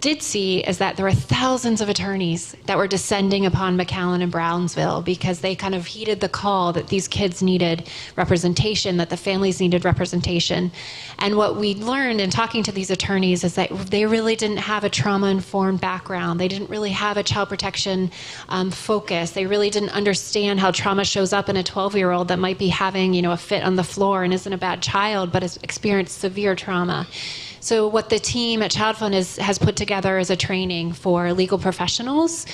did see is that there were thousands of attorneys that were descending upon McAllen and Brownsville because they kind of heeded the call that these kids needed representation, that the families needed representation. And what we learned in talking to these attorneys is that they really didn't have a trauma-informed background. They didn't really have a child protection focus. They really didn't understand how trauma shows up in a 12-year-old that might be having, a fit on the floor and isn't a bad child, but has experienced severe trauma. So what the team at ChildFund has put together is a training for legal professionals.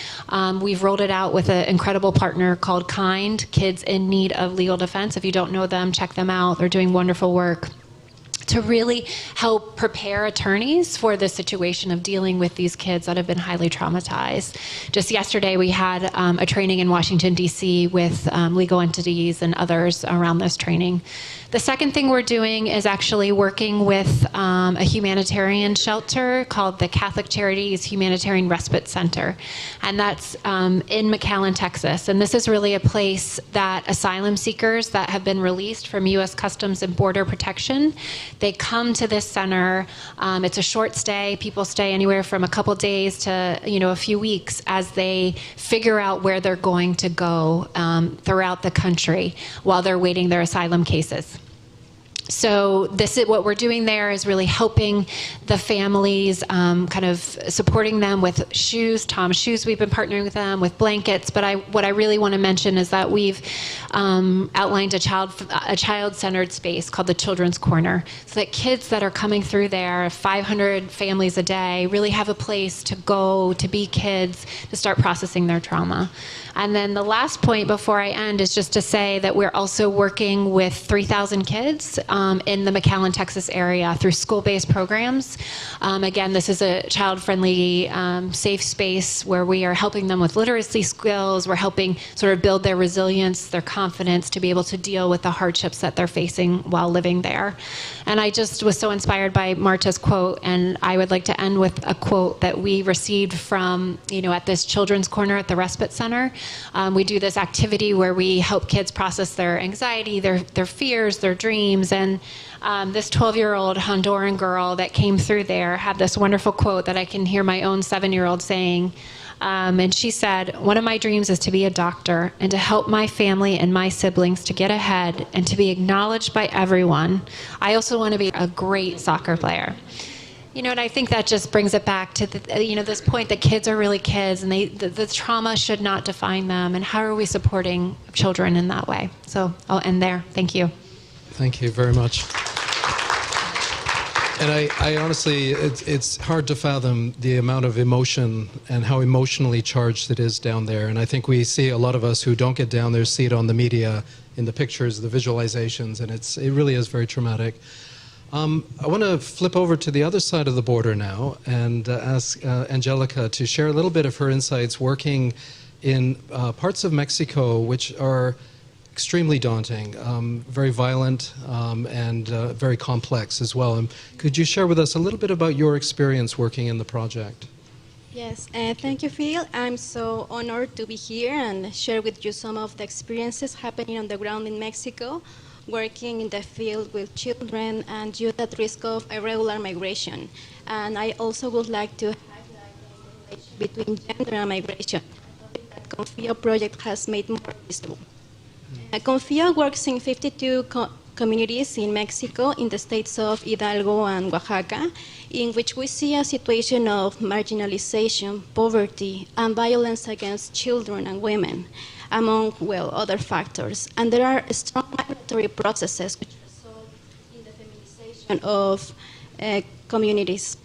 We've rolled it out with an incredible partner called KIND, Kids in Need of Legal Defense. If you don't know them, check them out. They're doing wonderful work to really help prepare attorneys for the situation of dealing with these kids that have been highly traumatized. Just yesterday, we had a training in Washington, D.C. with legal entities and others around this training. The second thing we're doing is actually working with a humanitarian shelter called the Catholic Charities Humanitarian Respite Center, and that's in McAllen, Texas. And this is really a place that asylum seekers that have been released from U.S. Customs and Border Protection, they come to this center. It's a short stay. People stay anywhere from a couple days to a few weeks as they figure out where they're going to go throughout the country while they're waiting their asylum cases. So this is what we're doing there is really helping the families, kind of supporting them with shoes, Tom's shoes. We've been partnering with them with blankets. But what I really want to mention is that we've outlined a child-centered space called the Children's Corner, so that kids that are coming through there, 500 families a day, really have a place to go, to be kids, to start processing their trauma. And then the last point before I end is just to say that we're also working with 3,000 kids in the McAllen, Texas area through school-based programs. Again, this is a child-friendly, safe space where we are helping them with literacy skills. We're helping sort of build their resilience, their confidence to be able to deal with the hardships that they're facing while living there. And I just was so inspired by Marta's quote, and I would like to end with a quote that we received from, at this Children's Corner at the Respite Center. We do this activity where we help kids process their anxiety, their fears, their dreams, and this 12-year-old Honduran girl that came through there had this wonderful quote that I can hear my own 7-year-old saying. And she said, "One of my dreams is to be a doctor and to help my family and my siblings to get ahead and to be acknowledged by everyone. I also want to be a great soccer player." And I think that just brings it back to this point that kids are really kids, and the trauma should not define them. And how are we supporting children in that way? So I'll end there. Thank you. Thank you very much. And I honestly, it's hard to fathom the amount of emotion and how emotionally charged it is down there. And I think we see a lot of us who don't get down there see it on the media, in the pictures, the visualizations, and it really is very traumatic. I want to flip over to the other side of the border now and ask Angelica to share a little bit of her insights working in parts of Mexico which are extremely daunting, very violent, and very complex as well. And could you share with us a little bit about your experience working in the project? Yes, thank you, Phil. I'm so honored to be here and share with you some of the experiences happening on the ground in Mexico, working in the field with children and youth at risk of irregular migration. And I also would like to highlight the relation between gender and migration that Confia project has made more visible. Confia works in 52 communities in Mexico, in the states of Hidalgo and Oaxaca, in which we see a situation of marginalization, poverty, and violence against children and women, among, other factors. And there are strong migratory processes which result in the feminization of communities.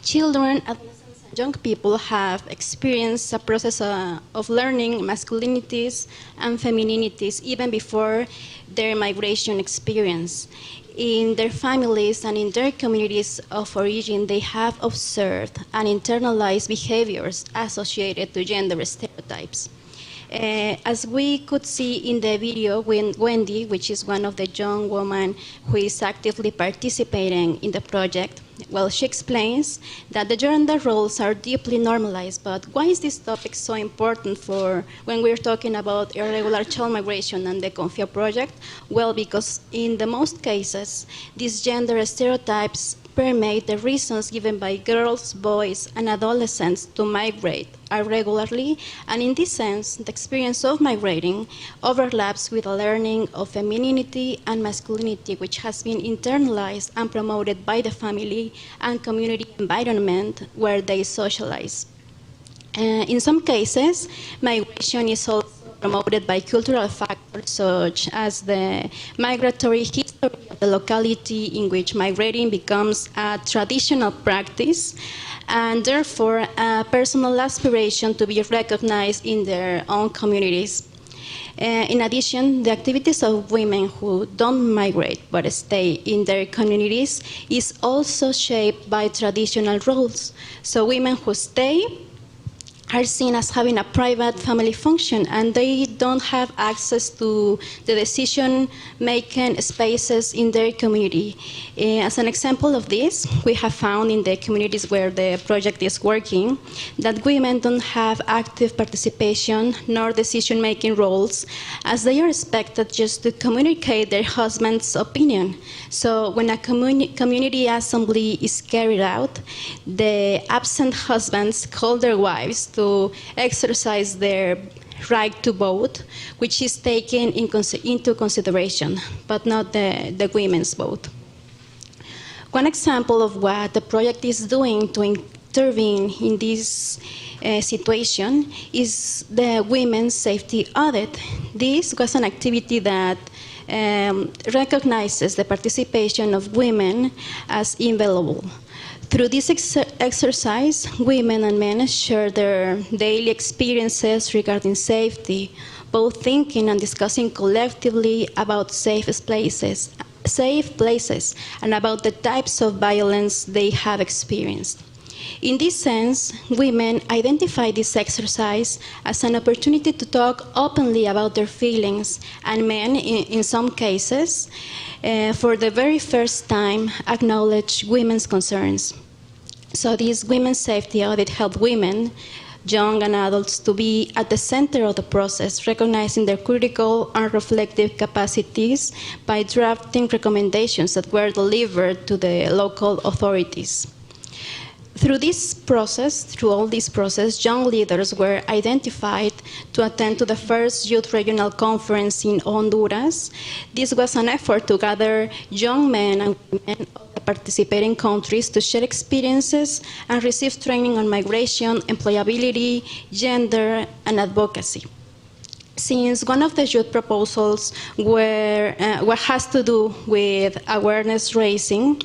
Children, adolescents, and young people have experienced a process of learning masculinities and femininities even before their migration experience. In their families and in their communities of origin, they have observed and internalized behaviors associated to gender stereotypes. As we could see in the video, Wendy, which is one of the young women who is actively participating in the project, she explains that the gender roles are deeply normalized, but why is this topic so important for when we're talking about irregular child migration and the Confia project? Well, because in the most cases, these gender stereotypes permeate the reasons given by girls, boys, and adolescents to migrate irregularly, and in this sense, the experience of migrating overlaps with a learning of femininity and masculinity, which has been internalized and promoted by the family and community environment where they socialize. In some cases, migration is also promoted by cultural factors such as the migratory history of the locality in which migrating becomes a traditional practice, and therefore a personal aspiration to be recognized in their own communities. In addition, the activities of women who don't migrate but stay in their communities is also shaped by traditional roles. So women who stay are seen as having a private family function, and they don't have access to the decision-making spaces in their community. As an example of this, we have found in the communities where the project is working that women don't have active participation nor decision-making roles, as they are expected just to communicate their husband's opinion. So when a community assembly is carried out, the absent husbands call their wives to exercise their right to vote, which is taken into consideration, but not the women's vote. One example of what the project is doing to intervene in this situation is the women's safety audit. This was an activity that recognizes the participation of women as invaluable. Through this exercise, women and men share their daily experiences regarding safety, both thinking and discussing collectively about safe places, and about the types of violence they have experienced. In this sense, women identify this exercise as an opportunity to talk openly about their feelings, and men, in some cases, for the very first time, acknowledge women's concerns. So this women's safety audit helped women, young and adults, to be at the center of the process, recognizing their critical and reflective capacities by drafting recommendations that were delivered to the local authorities. Through all this process, young leaders were identified to attend to the first Youth Regional Conference in Honduras. This was an effort to gather young men and women of the participating countries to share experiences and receive training on migration, employability, gender, and advocacy. Since one of the youth proposals what has to do with awareness raising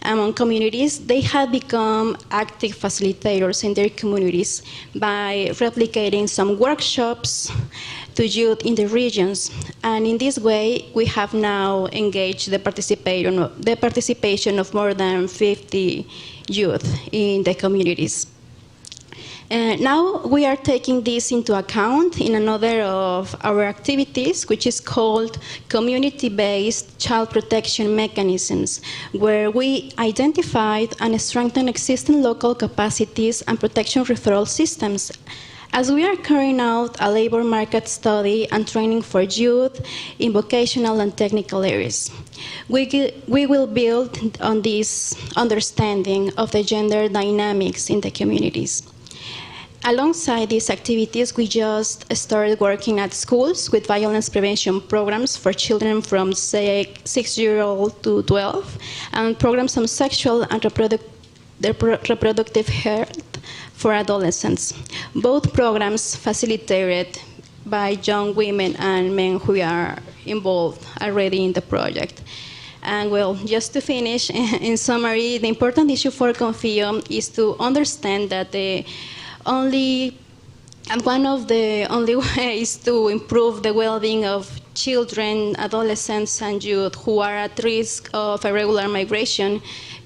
among communities, they have become active facilitators in their communities by replicating some workshops to youth in the regions. And in this way, we have now engaged the participation of more than 50 youth in the communities. Now we are taking this into account in another of our activities, which is called community-based child protection mechanisms, where we identified and strengthened existing local capacities and protection referral systems. As we are carrying out a labor market study and training for youth in vocational and technical areas, we will build on this understanding of the gender dynamics in the communities. Alongside these activities, we just started working at schools with violence prevention programs for children from 6-year-old to 12, and programs on sexual and reproductive health for adolescents. Both programs facilitated by young women and men who are involved already in the project. And well, just to finish, in summary, the important issue for Confio is to understand that one of the only ways to improve the well-being of children, adolescents, and youth who are at risk of irregular migration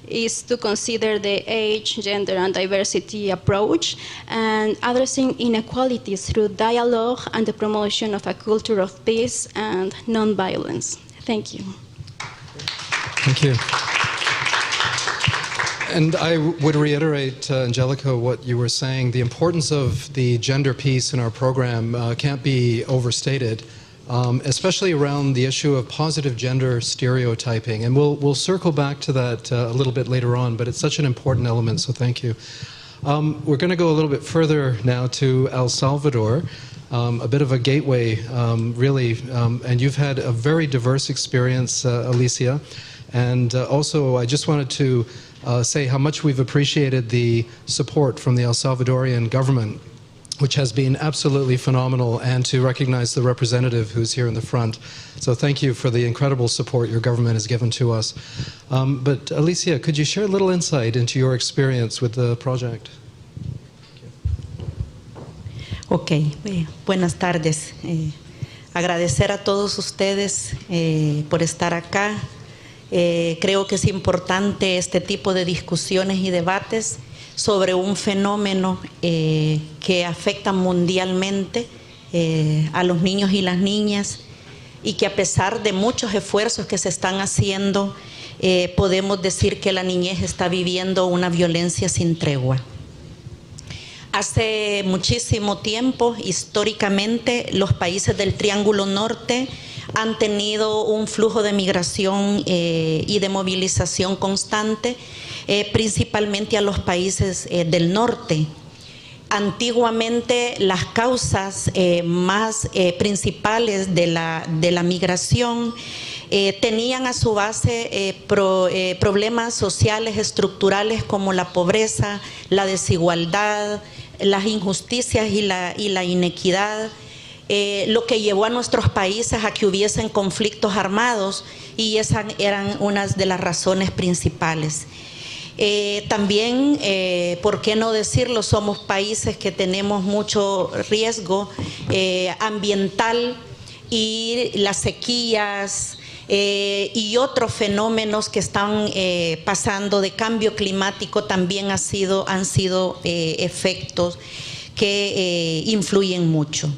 is to consider the age, gender, and diversity approach and addressing inequalities through dialogue and the promotion of a culture of peace and nonviolence. Thank you. Thank you. And I would reiterate, Angelica, what you were saying. The importance of the gender piece in our program can't be overstated, especially around the issue of positive gender stereotyping. And we'll circle back to that a little bit later on, but it's such an important element, so thank you. We're going to go a little bit further now to El Salvador, a bit of a gateway, really. And you've had a very diverse experience, Alicia. And also, I just wanted to say how much we've appreciated the support from the El Salvadorian government, which has been absolutely phenomenal, and to recognize the representative who's here in the front. So thank you for the incredible support your government has given to us. But Alicia, could you share a little insight into your experience with the project? Ok, buenas tardes. Agradecer a todos ustedes por estar acá. Creo que es importante este tipo de discusiones y debates sobre un fenómeno que afecta mundialmente a los niños y las niñas, y que a pesar de muchos esfuerzos que se están haciendo, podemos decir que la niñez está viviendo una violencia sin tregua. Hace muchísimo tiempo, históricamente, los países del Triángulo Norte han tenido un flujo de migración y de movilización constante, principalmente a los países del norte. Antiguamente las causas más principales de la migración tenían a su base problemas sociales estructurales como la pobreza, la desigualdad, las injusticias y la inequidad, lo que llevó a nuestros países a que hubiesen conflictos armados, y esas eran unas de las razones principales. También, ¿por qué no decirlo? Somos países que tenemos mucho riesgo ambiental, y las sequías y otros fenómenos que están pasando de cambio climático también han sido efectos que influyen mucho.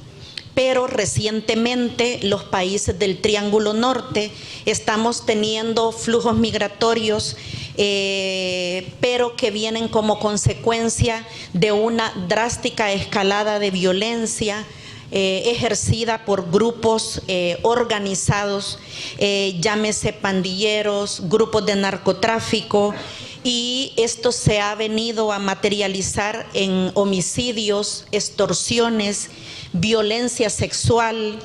Pero recientemente los países del Triángulo Norte estamos teniendo flujos migratorios, pero que vienen como consecuencia de una drástica escalada de violencia ejercida por grupos organizados, llámese pandilleros, grupos de narcotráfico, y esto se ha venido a materializar en homicidios, extorsiones, violencia sexual,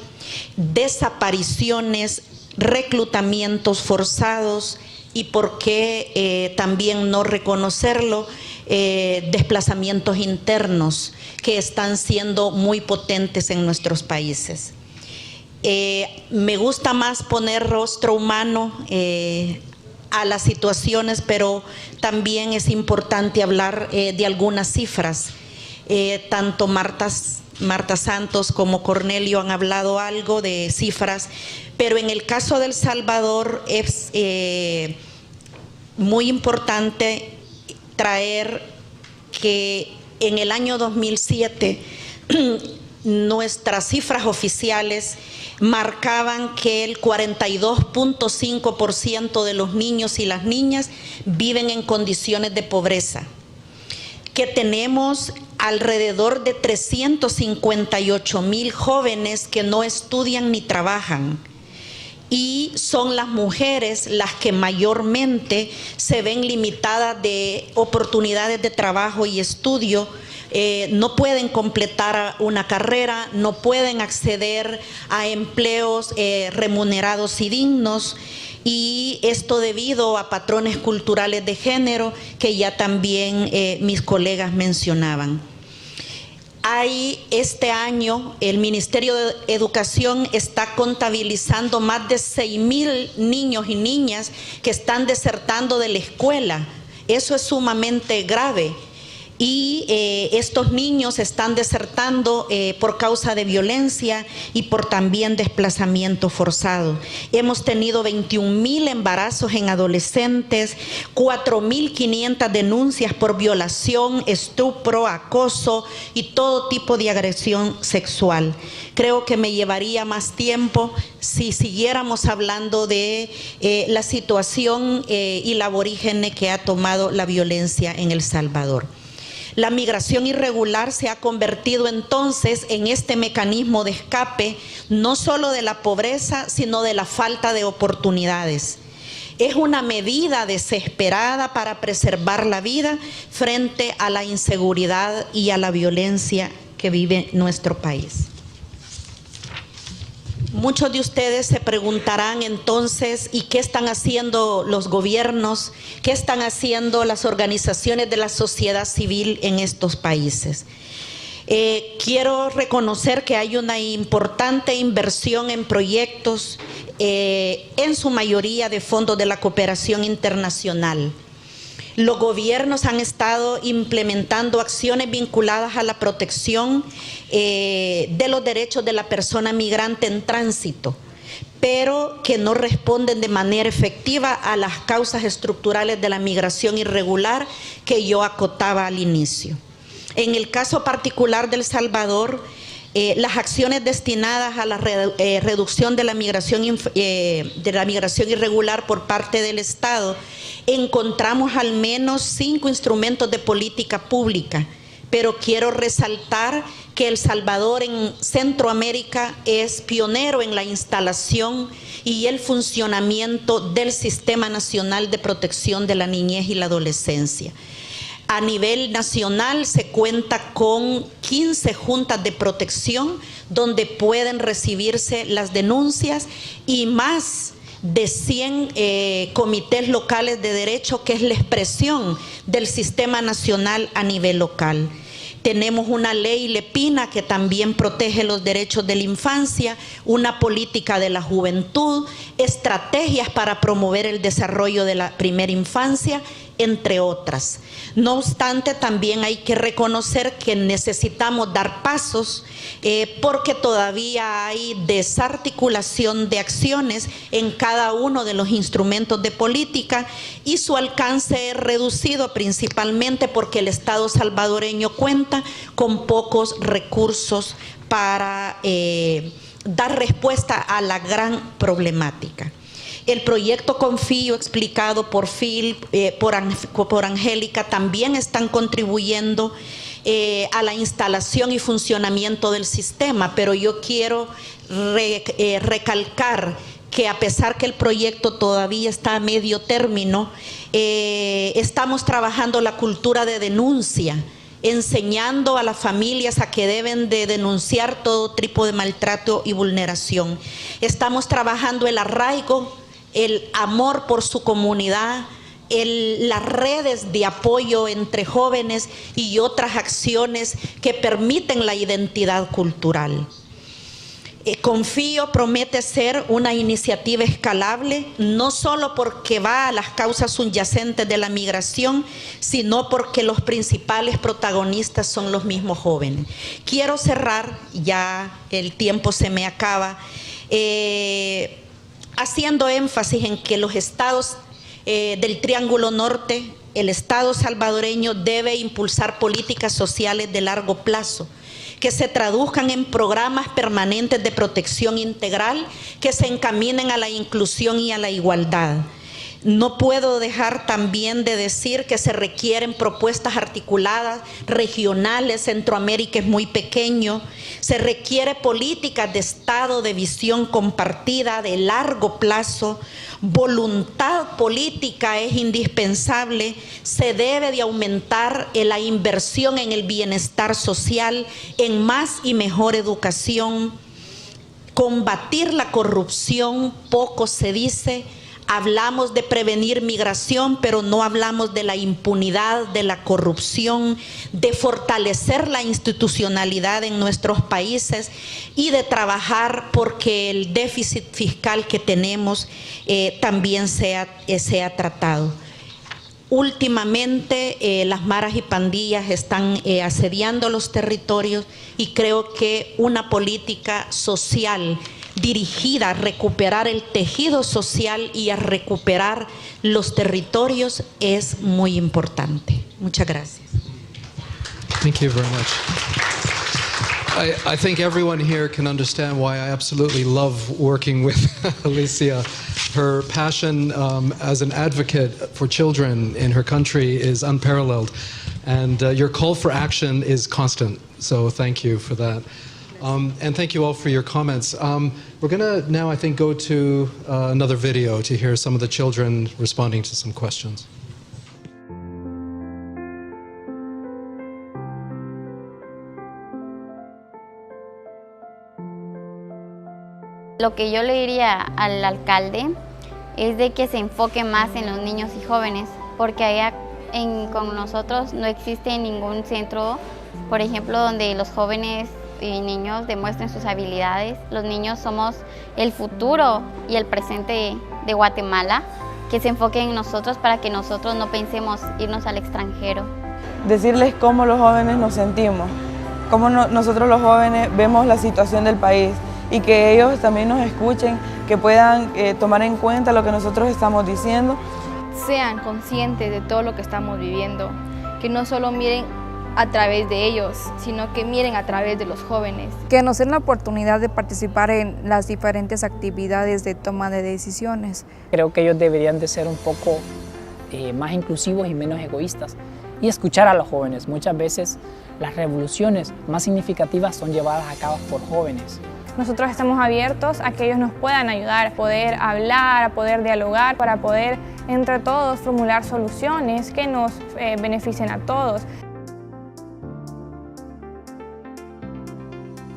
desapariciones, reclutamientos forzados y, por qué también no reconocerlo, desplazamientos internos que están siendo muy potentes en nuestros países. Me gusta más poner rostro humano a las situaciones, pero también es importante hablar de algunas cifras. Tanto Marta Santos como Cornelio han hablado algo de cifras, pero en el caso de El Salvador es muy importante traer que en el año 2007 nuestras cifras oficiales marcaban que el 42.5% de los niños y las niñas viven en condiciones de pobreza, que tenemos alrededor de 358,000 jóvenes que no estudian ni trabajan, y son las mujeres las que mayormente se ven limitadas de oportunidades de trabajo y estudio. No pueden completar una carrera, no pueden acceder a empleos remunerados y dignos, y esto debido a patrones culturales de género que ya también mis colegas mencionaban. Este año el Ministerio de Educación está contabilizando más de 6,000 niños y niñas que están desertando de la escuela. Eso es sumamente grave. Y estos niños están desertando por causa de violencia y por también desplazamiento forzado. Hemos tenido 21,000 embarazos en adolescentes, 4,500 denuncias por violación, estupro, acoso y todo tipo de agresión sexual. Creo que me llevaría más tiempo si siguiéramos hablando de la situación y la aborígene que ha tomado la violencia en El Salvador. La migración irregular se ha convertido entonces en este mecanismo de escape, no solo de la pobreza, sino de la falta de oportunidades. Es una medida desesperada para preservar la vida frente a la inseguridad y a la violencia que vive nuestro país. Muchos de ustedes se preguntarán entonces, ¿y qué están haciendo los gobiernos? ¿Qué están haciendo las organizaciones de la sociedad civil en estos países? Quiero reconocer que hay una importante inversión en proyectos, en su mayoría de fondos de la cooperación internacional. Los gobiernos han estado implementando acciones vinculadas a la protección de los derechos de la persona migrante en tránsito, pero que no responden de manera efectiva a las causas estructurales de la migración irregular que yo acotaba al inicio. En el caso particular de El Salvador, las acciones destinadas a la reducción de la migración irregular por parte del Estado, encontramos al menos 5 instrumentos de política pública, pero quiero resaltar que El Salvador en Centroamérica es pionero en la instalación y el funcionamiento del Sistema Nacional de Protección de la Niñez y la Adolescencia. A nivel nacional se cuenta con 15 juntas de protección donde pueden recibirse las denuncias y más de 100 comités locales de derecho, que es la expresión del sistema nacional a nivel local. Tenemos una ley Lepina que también protege los derechos de la infancia, una política de la juventud, estrategias para promover el desarrollo de la primera infancia, entre otras. No obstante, también hay que reconocer que necesitamos dar pasos porque todavía hay desarticulación de acciones en cada uno de los instrumentos de política y su alcance es reducido principalmente porque el Estado salvadoreño cuenta con pocos recursos para dar respuesta a la gran problemática. El proyecto Confío, explicado por Phil, por Angélica, también están contribuyendo a la instalación y funcionamiento del sistema, pero yo quiero recalcar que a pesar que el proyecto todavía está a medio término, estamos trabajando la cultura de denuncia, enseñando a las familias a que deben de denunciar todo tipo de maltrato y vulneración. Estamos trabajando el arraigo, el amor por su comunidad, las redes de apoyo entre jóvenes y otras acciones que permiten la identidad cultural. Confío promete ser una iniciativa escalable, no solo porque va a las causas subyacentes de la migración, sino porque los principales protagonistas son los mismos jóvenes. Quiero cerrar, ya el tiempo se me acaba, haciendo énfasis en que los estados del Triángulo Norte, el Estado salvadoreño debe impulsar políticas sociales de largo plazo que se traduzcan en programas permanentes de protección integral que se encaminen a la inclusión y a la igualdad. No puedo dejar también de decir que se requieren propuestas articuladas, regionales. Centroamérica es muy pequeño. Se requiere políticas de Estado de visión compartida de largo plazo. Voluntad política es indispensable. Se debe de aumentar la inversión en el bienestar social, en más y mejor educación. Combatir la corrupción, poco se dice. Hablamos de prevenir migración, pero no hablamos de la impunidad, de la corrupción, de fortalecer la institucionalidad en nuestros países y de trabajar porque el déficit fiscal que tenemos también sea tratado. Últimamente las maras y pandillas están asediando los territorios y creo que una política social dirigida a recuperar el tejido social y a recuperar los territorios es muy importante. Muchas gracias. Thank you very much. I think everyone here can understand why I absolutely love working with Alicia. Her passion as an advocate for children in her country is unparalleled, and your call for action is constant, so thank you for that. And thank you all for your comments. We're going to now, I think, go to another video to hear some of the children responding to some questions. Lo que yo le diría al alcalde es de que se enfoque más en los niños y jóvenes, porque allá con nosotros no existe ningún centro, por ejemplo, donde los jóvenes y niños demuestren sus habilidades. Los niños somos el futuro y el presente de Guatemala, que se enfoquen en nosotros para que nosotros no pensemos irnos al extranjero. Decirles cómo los jóvenes nos sentimos, cómo nosotros los jóvenes vemos la situación del país y que ellos también nos escuchen, que puedan tomar en cuenta lo que nosotros estamos diciendo. Sean conscientes de todo lo que estamos viviendo, que no solo miren a través de ellos, sino que miren a través de los jóvenes. Que nos den la oportunidad de participar en las diferentes actividades de toma de decisiones. Creo que ellos deberían de ser un poco más inclusivos y menos egoístas y escuchar a los jóvenes. Muchas veces las revoluciones más significativas son llevadas a cabo por jóvenes. Nosotros estamos abiertos a que ellos nos puedan ayudar a poder hablar, a poder dialogar, para poder entre todos formular soluciones que nos beneficien a todos.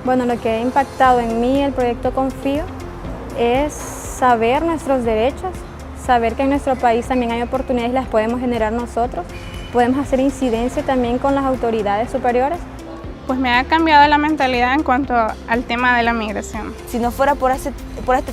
Bueno, lo que ha impactado en mí el proyecto Confío es saber nuestros derechos, saber que en nuestro país también hay oportunidades y las podemos generar nosotros, podemos hacer incidencia también con las autoridades superiores. Pues me ha cambiado la mentalidad en cuanto al tema de la migración. Si no fuera por este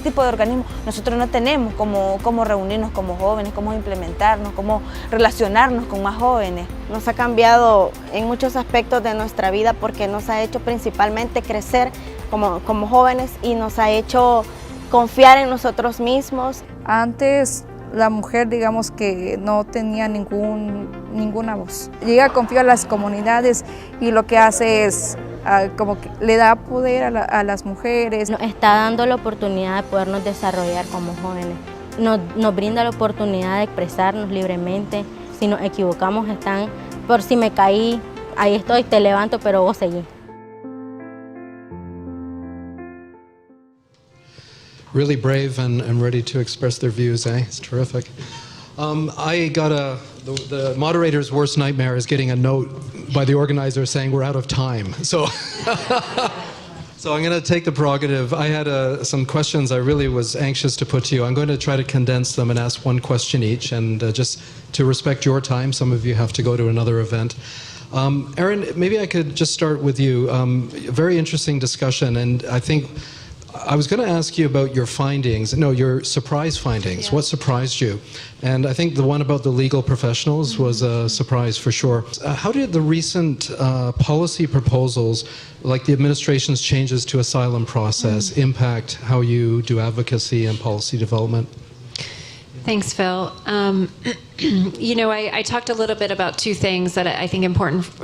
tipo de organismos, nosotros no tenemos cómo reunirnos como jóvenes, cómo implementarnos, cómo relacionarnos con más jóvenes. Nos ha cambiado en muchos aspectos de nuestra vida porque nos ha hecho principalmente crecer como jóvenes y nos ha hecho confiar en nosotros mismos. Antes la mujer, digamos que no tenía ninguna voz. Llega Confío a las comunidades y lo que hace es como que le da poder a las mujeres. Nos está dando la oportunidad de podernos desarrollar como jóvenes. Nos brinda la oportunidad de expresarnos libremente. Si nos equivocamos están, por si me caí, ahí estoy, te levanto, pero vos seguí. Really brave and ready to express their views, eh? It's terrific. I got the moderator's worst nightmare is getting a note by the organizer saying we're out of time. So, so I'm going to take the prerogative. I had some questions I really was anxious to put to you. I'm going to try to condense them and ask one question each, and just to respect your time, some of you have to go to another event. Erin, maybe I could just start with you. Very interesting discussion, and I think I was going to ask you about your findings, your surprise findings. Yeah. What surprised you? And I think the one about the legal professionals was a surprise for sure. How did the recent policy proposals, like the administration's changes to asylum process, impact how you do advocacy and policy development? Thanks, Phil. I talked a little bit about two things that I think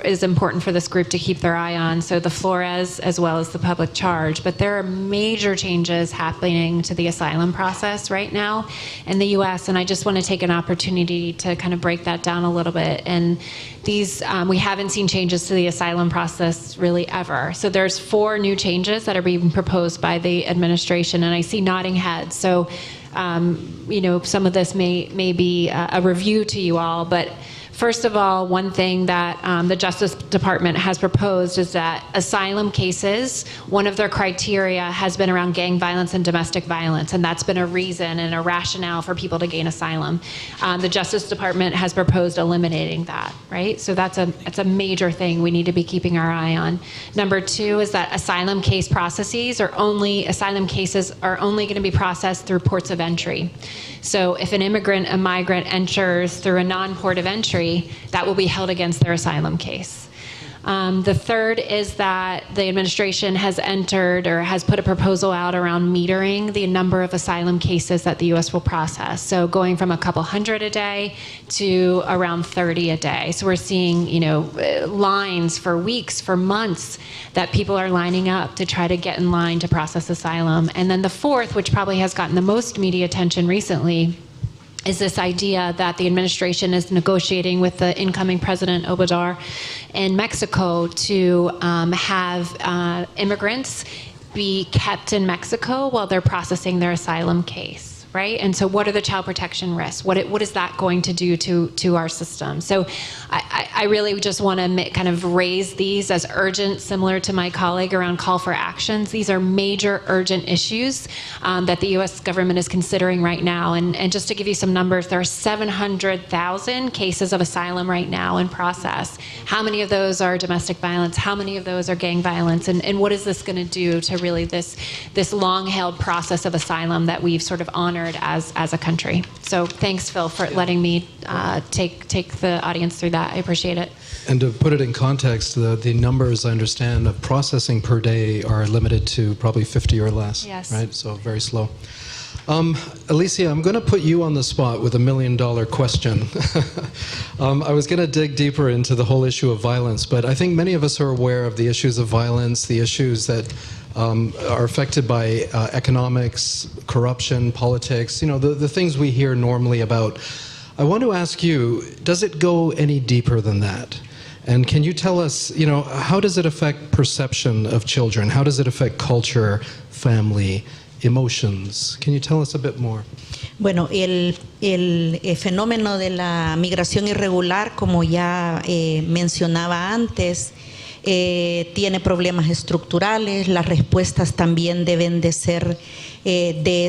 is important for this group to keep their eye on. So the Flores as well as the public charge. But there are major changes happening to the asylum process right now in the U.S. And I just want to take an opportunity to kind of break that down a little bit. And these, we haven't seen changes to the asylum process really ever. So there's 4 new changes that are being proposed by the administration, and I see nodding heads. So some of this may be a review to you all, but first of all, one thing that the Justice Department has proposed is that asylum cases, one of their criteria has been around gang violence and domestic violence, and that's been a reason and a rationale for people to gain asylum. The Justice Department has proposed eliminating that, right? So that's a major thing we need to be keeping our eye on. Number 2 is that asylum cases are only going to be processed through ports of entry. So if a migrant enters through a non-port of entry, that will be held against their asylum case. The third is that the administration has put a proposal out around metering the number of asylum cases that the U.S. will process. So going from a couple hundred a day to around 30 a day. So we're seeing, lines for weeks, for months, that people are lining up to try to get in line to process asylum. And then the fourth, which probably has gotten the most media attention recently, is this idea that the administration is negotiating with the incoming President Obrador in Mexico to have immigrants be kept in Mexico while they're processing their asylum case. Right? And so what are the child protection risks? What is that going to do to our system? So I really just want to kind of raise these as urgent, similar to my colleague around call for actions. These are major urgent issues that the U.S. government is considering right now. And just to give you some numbers, there are 700,000 cases of asylum right now in process. How many of those are domestic violence? How many of those are gang violence? And what is this going to do to really this long-held process of asylum that we've sort of honored as a country? So thanks, Phil, for letting me take the audience through that. I appreciate it. And to put it in context, the numbers I understand of processing per day are limited to probably 50 or less. Yes. Right? So very slow. Alicia, I'm going to put you on the spot with $1 million question. I was going to dig deeper into the whole issue of violence, but I think many of us are aware of the issues of violence, the issues that are affected by economics, corruption, politics, the things we hear normally about. I want to ask you, does it go any deeper than that? And can you tell us, how does it affect perception of children? How does it affect culture, family, emotions? Can you tell us a bit more? Bueno, el fenómeno de la migración irregular, como ya mencionaba antes, tiene problemas estructurales. Las respuestas también deben de ser de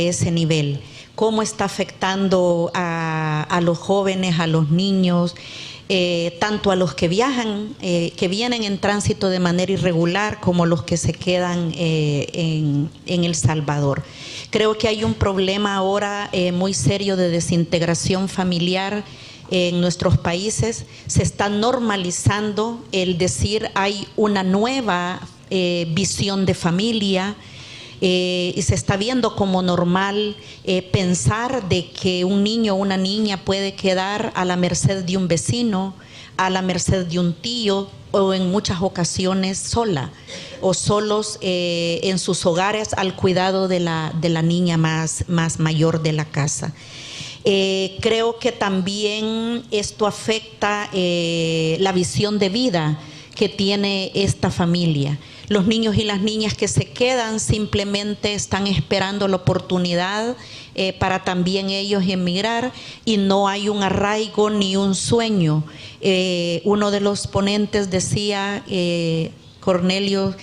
ese nivel. ¿Cómo está afectando a los jóvenes, a los niños, tanto a los que viajan, que vienen en tránsito de manera irregular, como los que se quedan en El Salvador? Creo que hay un problema ahora muy serio de desintegración familiar en nuestros países. Se está normalizando el decir hay una nueva visión de familia, y se está viendo como normal pensar de que un niño o una niña puede quedar a la merced de un vecino, a la merced de un tío, o en muchas ocasiones sola o solos en sus hogares al cuidado de la niña más mayor de la casa. Creo que también esto afecta la visión de vida que tiene esta familia. Los niños y las niñas que se quedan simplemente están esperando la oportunidad para también ellos emigrar, y no hay un arraigo ni un sueño. Uno de los ponentes decía, Cornelio,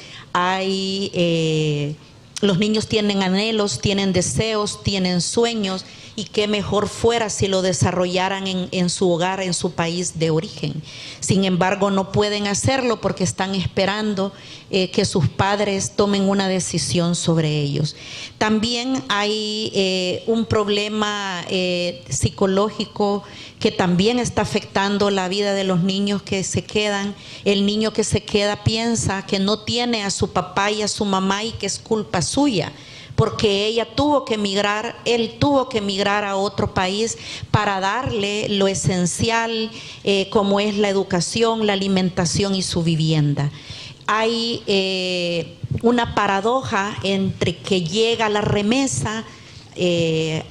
los niños tienen anhelos, tienen deseos, tienen sueños, y qué mejor fuera si lo desarrollaran en su hogar, en su país de origen. Sin embargo, no pueden hacerlo porque están esperando que sus padres tomen una decisión sobre ellos. También hay un problema psicológico que también está afectando la vida de los niños que se quedan. El niño que se queda piensa que no tiene a su papá y a su mamá y que es culpa suya, porque ella tuvo que emigrar, él tuvo que emigrar a otro país para darle lo esencial, como es la educación, la alimentación y su vivienda. Hay una paradoja entre que llega la remesa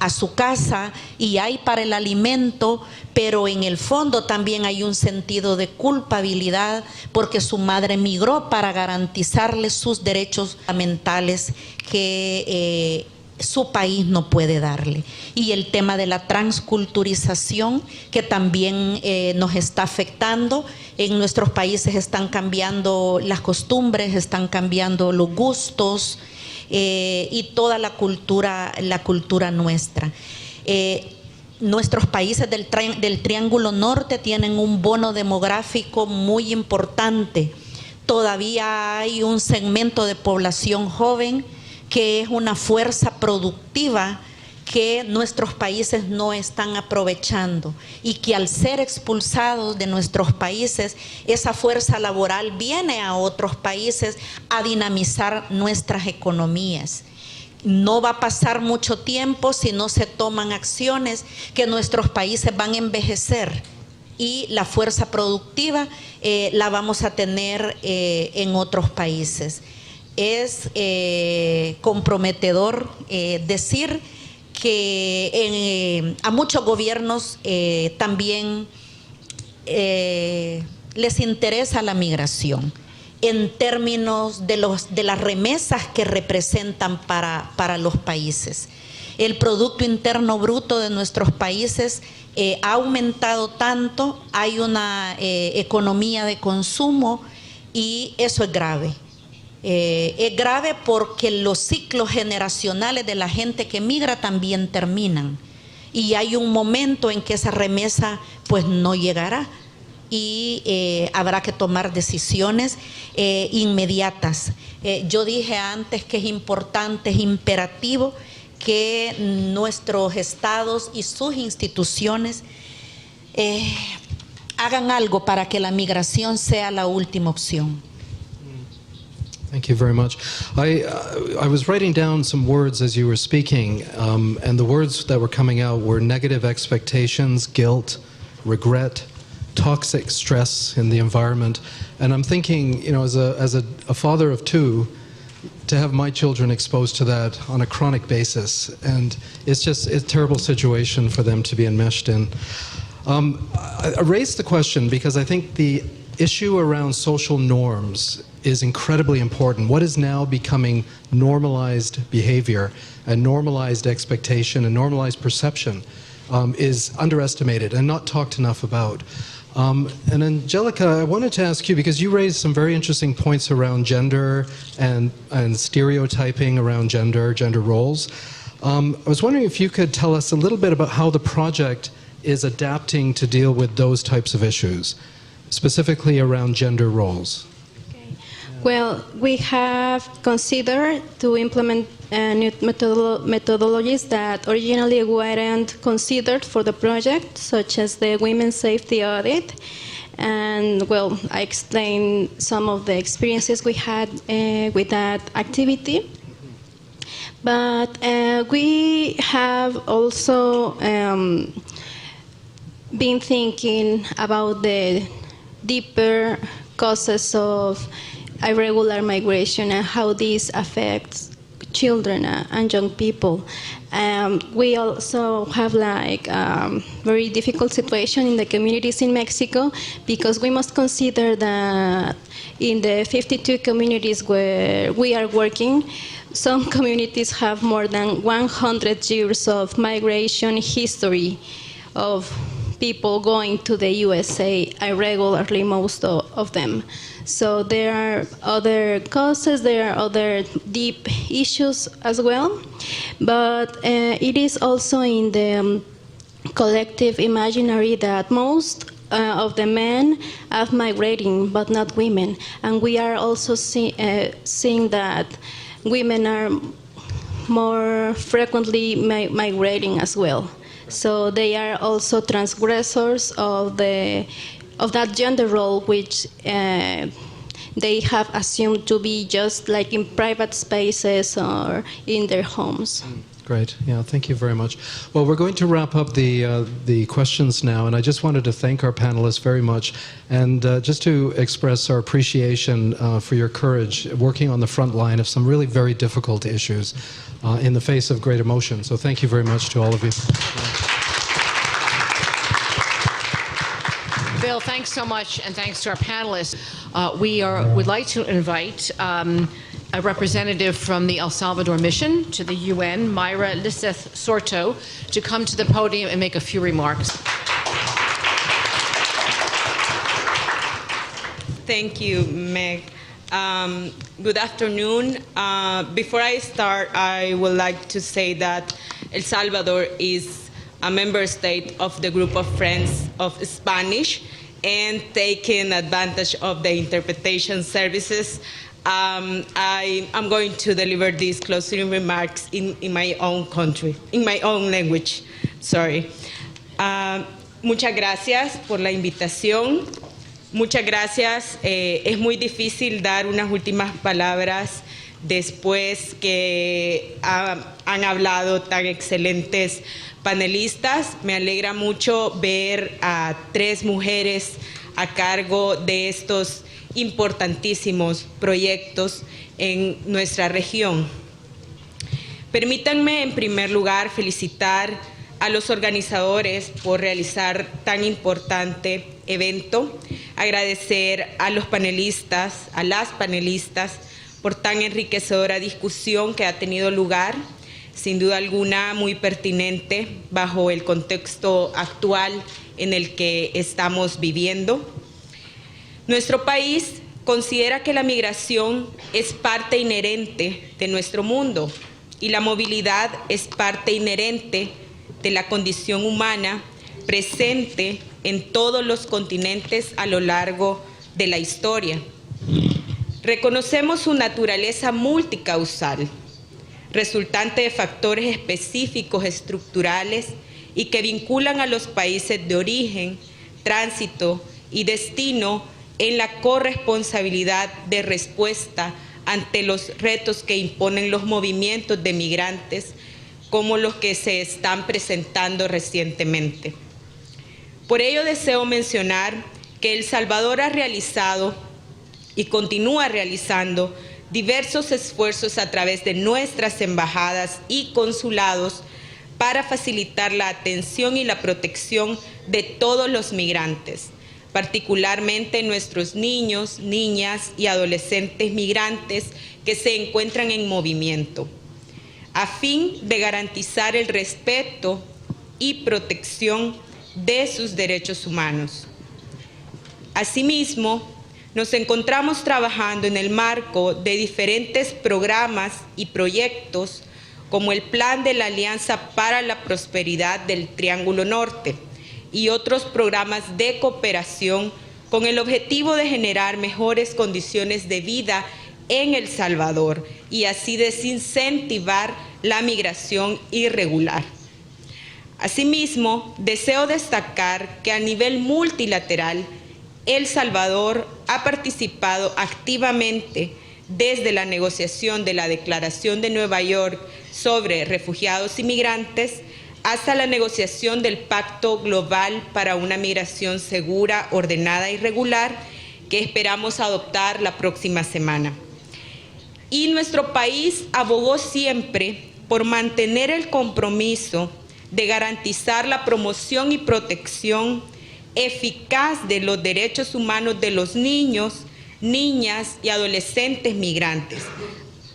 a su casa y hay para el alimento, pero en el fondo también hay un sentido de culpabilidad porque su madre emigró para garantizarle sus derechos fundamentales que su país no puede darle. Y el tema de la transculturización, que también nos está afectando. En nuestros países están cambiando las costumbres, están cambiando los gustos, y toda la cultura nuestra. Nuestros países del Triángulo Norte tienen un bono demográfico muy importante. Todavía hay un segmento de población joven que es una fuerza productiva que nuestros países no están aprovechando, y que al ser expulsados de nuestros países, esa fuerza laboral viene a otros países a dinamizar nuestras economías. No va a pasar mucho tiempo si no se toman acciones, que nuestros países van a envejecer y la fuerza productiva la vamos a tener en otros países. Es comprometedor decir que a muchos gobiernos también les interesa la migración en términos de las remesas que representan para los países. El Producto Interno Bruto de nuestros países ha aumentado tanto, hay una economía de consumo, y eso es grave. Es grave porque los ciclos generacionales de la gente que migra también terminan, y hay un momento en que esa remesa pues no llegará, y habrá que tomar decisiones inmediatas. Yo dije antes que es importante, es imperativo que nuestros estados y sus instituciones hagan algo para que la migración sea la última opción. Thank you very much. I was writing down some words as you were speaking, and the words that were coming out were negative expectations, guilt, regret, toxic stress in the environment. And I'm thinking, you know, as a father of two, to have my children exposed to that on a chronic basis, and it's just a terrible situation for them to be enmeshed in. I raised the question because I think the issue around social norms is incredibly important. What is now becoming normalized behavior, a normalized expectation, a normalized perception is underestimated and not talked enough about. And Angelica, I wanted to ask you, because you raised some very interesting points around gender and stereotyping around gender roles. I was wondering if you could tell us a little bit about how the project is adapting to deal with those types of issues, specifically around gender roles. Well, we have considered to implement new methodologies that originally weren't considered for the project, such as the women's safety audit. And, well, I explained some of the experiences we had with that activity. But we have also been thinking about the deeper causes of irregular migration and how this affects children and young people. We also have very difficult situation in the communities in Mexico, because we must consider that in the 52 communities where we are working, some communities have more than 100 years of migration history of people going to the USA irregularly, most of them. So there are other causes, there are other deep issues as well, but it is also in the collective imaginary that most of the men are migrating, but not women. And we are also seeing that women are more frequently migrating as well. So they are also transgressors of that gender role, which they have assumed to be just like in private spaces or in their homes. Great. Yeah, thank you very much. Well, we're going to wrap up the questions now, and I just wanted to thank our panelists very much, and just to express our appreciation for your courage working on the front line of some really very difficult issues in the face of great emotion. So thank you very much to all of you. Bill, thanks so much, and thanks to our panelists. We would like to invite a representative from the El Salvador mission to the UN, Mayra Lizeth Sorto, to come to the podium and make a few remarks. Thank you, Meg. Good afternoon. Before I start, I would like to say that El Salvador is a member state of the group of Friends of Spanish, and taking advantage of the interpretation services, I am going to deliver these closing remarks in my own country, in my own language. Sorry. Muchas gracias por la invitación. Muchas gracias. Es muy difícil dar unas últimas palabras después que han hablado tan excelentes panelistas. Me alegra mucho ver a 3 mujeres a cargo de estos importantísimos proyectos en nuestra región. Permítanme en primer lugar felicitar a los organizadores por realizar tan importante evento, agradecer a los panelistas, a las panelistas por tan enriquecedora discusión que ha tenido lugar, sin duda alguna muy pertinente bajo el contexto actual en el que estamos viviendo. Nuestro país considera que la migración es parte inherente de nuestro mundo y la movilidad es parte inherente de la condición humana presente en todos los continentes a lo largo de la historia. Reconocemos su naturaleza multicausal, resultante de factores específicos estructurales y que vinculan a los países de origen, tránsito y destino en la corresponsabilidad de respuesta ante los retos que imponen los movimientos de migrantes, como los que se están presentando recientemente. Por ello deseo mencionar que El Salvador ha realizado y continúa realizando diversos esfuerzos a través de nuestras embajadas y consulados para facilitar la atención y la protección de todos los migrantes, particularmente nuestros niños, niñas y adolescentes migrantes que se encuentran en movimiento, a fin de garantizar el respeto y protección de sus derechos humanos. Asimismo, nos encontramos trabajando en el marco de diferentes programas y proyectos como el Plan de la Alianza para la Prosperidad del Triángulo Norte y otros programas de cooperación con el objetivo de generar mejores condiciones de vida en El Salvador y así desincentivar la migración irregular. Asimismo, deseo destacar que a nivel multilateral, El Salvador ha participado activamente desde la negociación de la Declaración de Nueva York sobre refugiados y migrantes hasta la negociación del Pacto Global para una migración segura, ordenada y regular que esperamos adoptar la próxima semana. Y nuestro país abogó siempre por mantener el compromiso de garantizar la promoción y protección eficaz de los derechos humanos de los niños, niñas y adolescentes migrantes,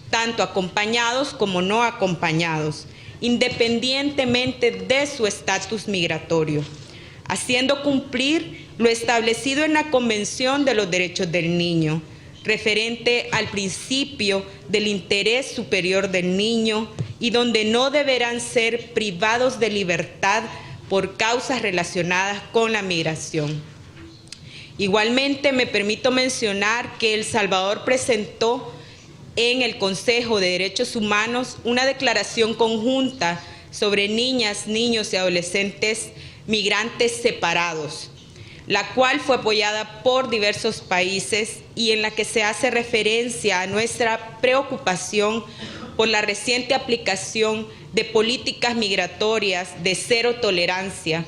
tanto acompañados como no acompañados, independientemente de su estatus migratorio, haciendo cumplir lo establecido en la Convención de los Derechos del Niño, referente al principio del interés superior del niño y donde no deberán ser privados de libertad por causas relacionadas con la migración. Igualmente, me permito mencionar que El Salvador presentó en el Consejo de Derechos Humanos una declaración conjunta sobre niñas, niños y adolescentes migrantes separados, la cual fue apoyada por diversos países y en la que se hace referencia a nuestra preocupación por la reciente aplicación de políticas migratorias de cero tolerancia,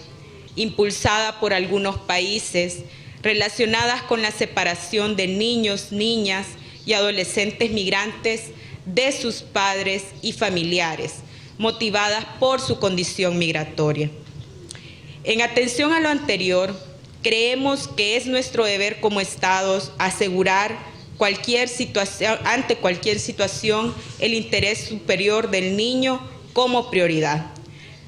impulsada por algunos países, relacionadas con la separación de niños, niñas y adolescentes migrantes de sus padres y familiares, motivadas por su condición migratoria. En atención a lo anterior, creemos que es nuestro deber como Estados asegurar ante cualquier situación el interés superior del niño como prioridad.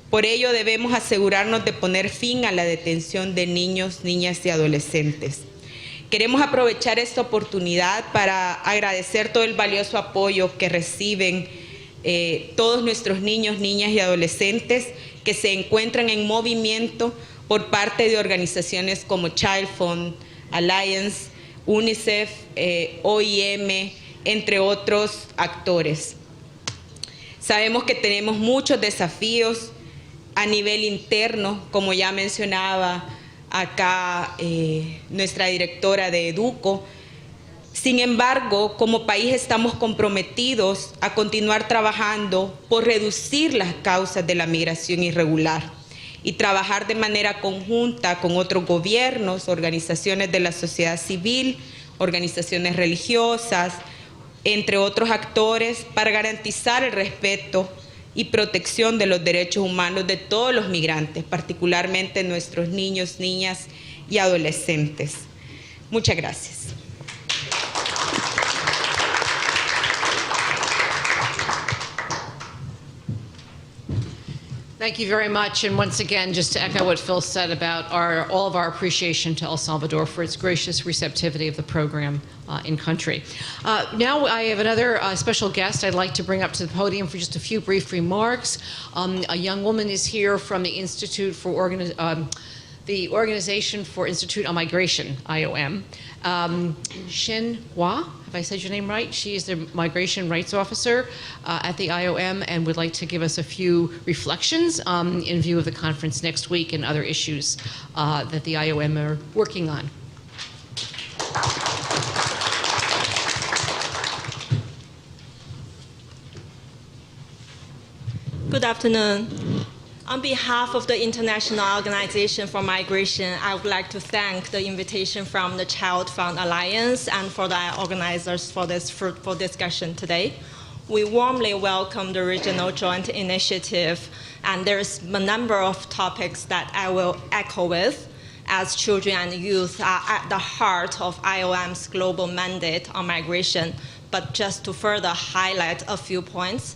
Por ello debemos asegurarnos de poner fin a la detención de niños, niñas y adolescentes. Queremos aprovechar esta oportunidad para agradecer todo el valioso apoyo que reciben todos nuestros niños, niñas y adolescentes que se encuentran en movimiento por parte de organizaciones como ChildFund, Alliance, UNICEF, OIM, entre otros actores. Sabemos que tenemos muchos desafíos a nivel interno, como ya mencionaba acá nuestra directora de Educo. Sin embargo, como país estamos comprometidos a continuar trabajando por reducir las causas de la migración irregular y trabajar de manera conjunta con otros gobiernos, organizaciones de la sociedad civil, organizaciones religiosas, entre otros actores, para garantizar el respeto y protección de los derechos humanos de todos los migrantes, particularmente nuestros niños, niñas y adolescentes. Muchas gracias. Thank you very much. And once again, just to echo what Phil said about all of our appreciation to El Salvador for its gracious receptivity of the program in country. Now I have another special guest I'd like to bring up to the podium for just a few brief remarks. A young woman is here from the the Organization for Institute on Migration, IOM. Shen Hua, have I said your name right? She is the Migration Rights Officer at the IOM and would like to give us a few reflections in view of the conference next week and other issues that the IOM are working on. Good afternoon. On behalf of the International Organization for Migration, I would like to thank the invitation from the ChildFund Alliance and for the organizers for this fruitful discussion today. We warmly welcome the Regional Joint Initiative, and there's a number of topics that I will echo with. as children and youth are at the heart of IOM's global mandate on migration. But just to further highlight a few points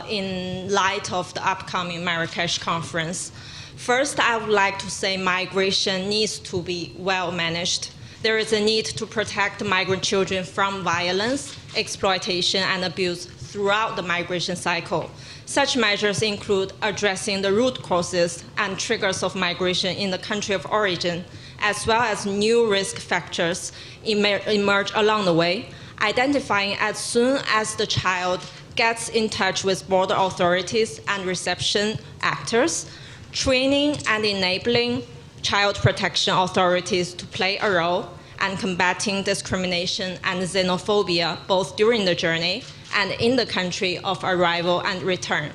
in light of the upcoming Marrakesh conference. First, I would like to say migration needs to be well managed. There is a need to protect migrant children from violence, exploitation, and abuse throughout the migration cycle. Such measures include addressing the root causes and triggers of migration in the country of origin, as well as new risk factors emerge along the way, identifying as soon as the child gets in touch with border authorities and reception actors, training and enabling child protection authorities to play a role, and combating discrimination and xenophobia both during the journey and in the country of arrival and return.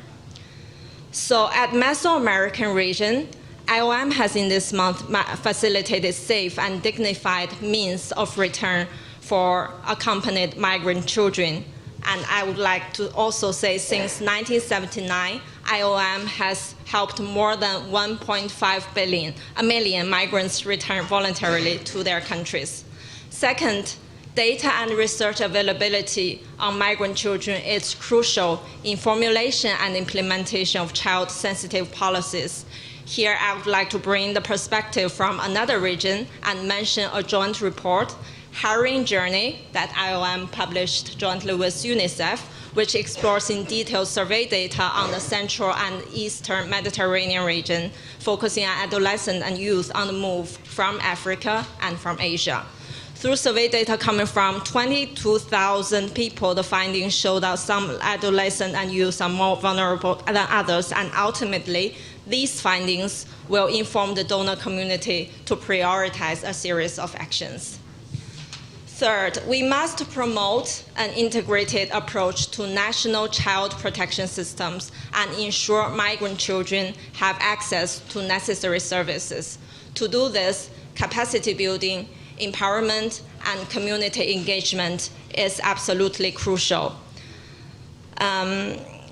So at Mesoamerican region, IOM has in this month facilitated safe and dignified means of return for accompanied migrant children. And I would like to also say since 1979, IOM has helped more than 1.5 million migrants return voluntarily to their countries. Second, data and research availability on migrant children is crucial in formulation and implementation of child-sensitive policies. Here, I would like to bring the perspective from another region and mention a joint report, Harrowing Journey, that IOM published jointly with UNICEF, which explores in detail survey data on the Central and Eastern Mediterranean region, focusing on adolescents and youth on the move from Africa and from Asia. Through survey data coming from 22,000 people, the findings show that some adolescents and youth are more vulnerable than others, and ultimately, these findings will inform the donor community to prioritize a series of actions. Third, we must promote an integrated approach to national child protection systems and ensure migrant children have access to necessary services. To do this, capacity building, empowerment, and community engagement is absolutely crucial.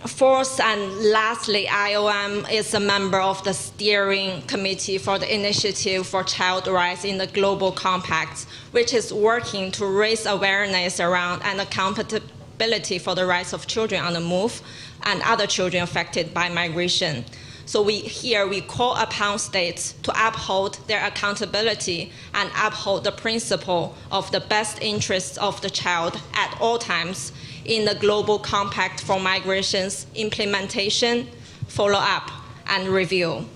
Fourth and lastly, IOM is a member of the steering committee for the Initiative for Child Rights in the Global Compact, which is working to raise awareness around and accountability for the rights of children on the move and other children affected by migration. So we call upon states to uphold their accountability and uphold the principle of the best interests of the child at all times in the Global Compact for Migration's implementation, follow-up, and review.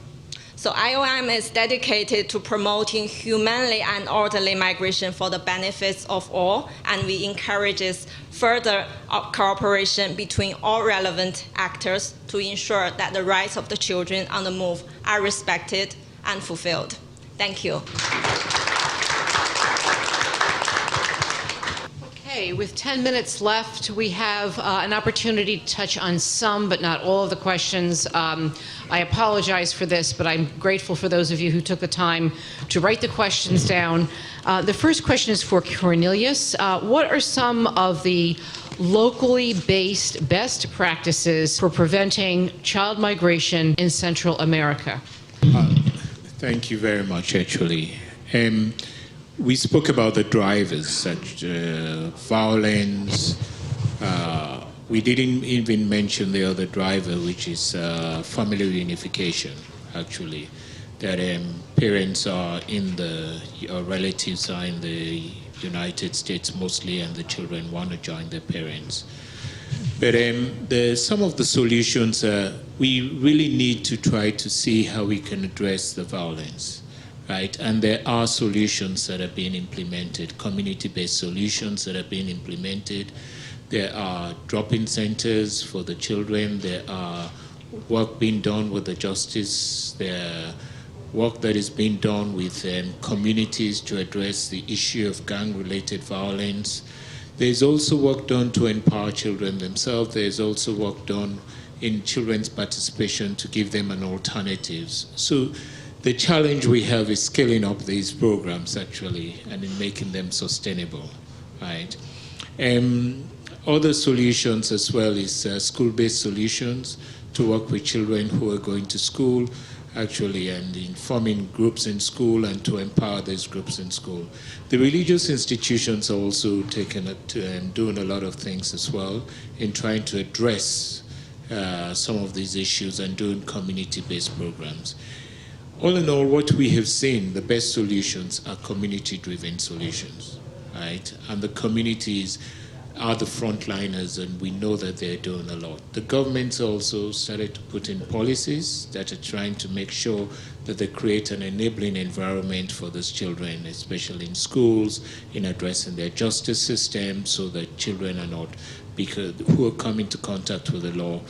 So IOM is dedicated to promoting humanely and orderly migration for the benefits of all, and we encourage further cooperation between all relevant actors to ensure that the rights of the children on the move are respected and fulfilled. Thank you. Okay, with 10 minutes left, we have an opportunity to touch on some, but not all of the questions. I apologize for this, but I'm grateful for those of you who took the time to write the questions down. The first question is for Cornelius. What are some of the locally based best practices for preventing child migration in Central America? Thank you very much, actually. We spoke about the drivers, such violence. We didn't even mention the other driver, which is family reunification, actually. That parents are or relatives are in the United States mostly, and the children want to join their parents. But some of the solutions, we really need to try to see how we can address the violence. Right, and there are solutions that are being implemented, community-based solutions that are being implemented. There are drop-in centers for the children. There are work being done with the justice. There are work that is being done with communities to address the issue of gang-related violence. There's also work done to empower children themselves. There's also work done in children's participation to give them an alternative. So the challenge we have is scaling up these programs, actually, and in making them sustainable, right? Other solutions as well is school-based solutions to work with children who are going to school actually, and in forming groups in school and to empower these groups in school. The religious institutions are also taking it and doing a lot of things as well in trying to address some of these issues and doing community-based programs. All in all, what we have seen, the best solutions are community-driven solutions, right? And the communities are the frontliners, and we know that they're doing a lot. The government's also started to put in policies that are trying to make sure that they create an enabling environment for these children, especially in schools, in addressing their justice system, so that children are not, because who are coming into contact with the law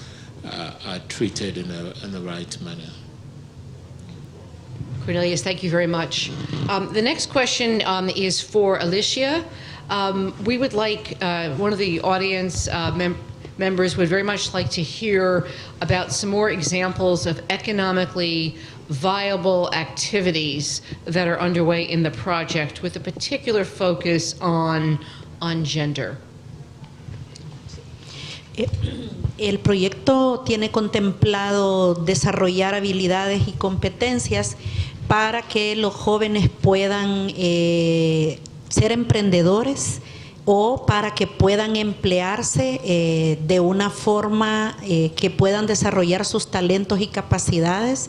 are treated in the right manner. Cornelius, thank you very much. The next question is for Alicia. We would like, one of the audience members would very much like to hear about some more examples of economically viable activities that are underway in the project with a particular focus on gender. El proyecto tiene contemplado desarrollar habilidades y competencias para que los jóvenes puedan ser emprendedores o para que puedan emplearse de una forma que puedan desarrollar sus talentos y capacidades.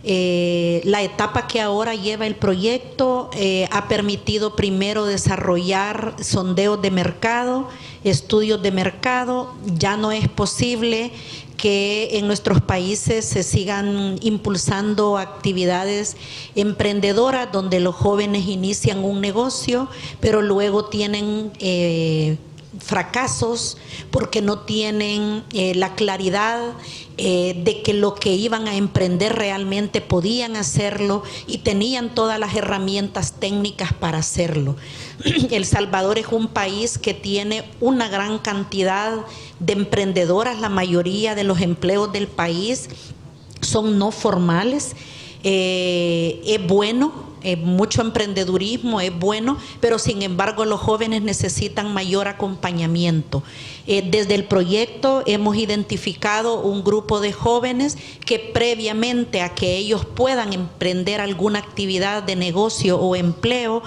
La etapa que ahora lleva el proyecto ha permitido primero desarrollar sondeos de mercado, estudios de mercado. Ya no es posible que en nuestros países se sigan impulsando actividades emprendedoras donde los jóvenes inician un negocio, pero luego tienen fracasos porque no tienen la claridad de que lo que iban a emprender realmente podían hacerlo y tenían todas las herramientas técnicas para hacerlo. El Salvador es un país que tiene una gran cantidad de emprendedoras. La mayoría de los empleos del país son no formales. Es bueno. Mucho emprendedurismo es bueno, pero sin embargo los jóvenes necesitan mayor acompañamiento. Desde el proyecto hemos identificado un grupo de jóvenes que previamente a que ellos puedan emprender alguna actividad de negocio o empleo,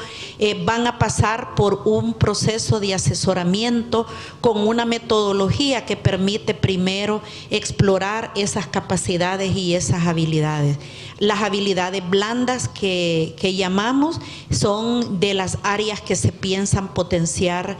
van a pasar por un proceso de asesoramiento con una metodología que permite primero explorar esas capacidades y esas habilidades. Las habilidades blandas que llamamos son de las áreas que se piensan potenciar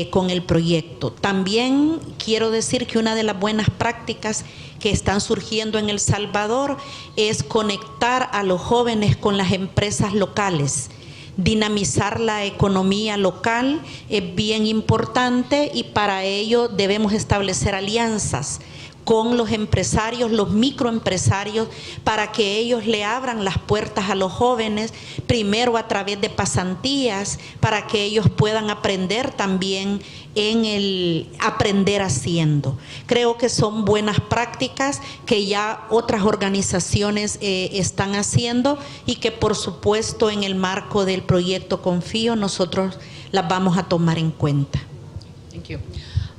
con el proyecto. También quiero decir que una de las buenas prácticas que están surgiendo en El Salvador es conectar a los jóvenes con las empresas locales. Dinamizar la economía local es bien importante y para ello debemos establecer alianzas con los empresarios, los microempresarios, para que ellos le abran las puertas a los jóvenes, primero a través de pasantías, para que ellos puedan aprender también en el aprender haciendo. Creo que son buenas prácticas que ya otras organizaciones están haciendo y que por supuesto en el marco del proyecto Confío nosotros las vamos a tomar en cuenta. Thank you.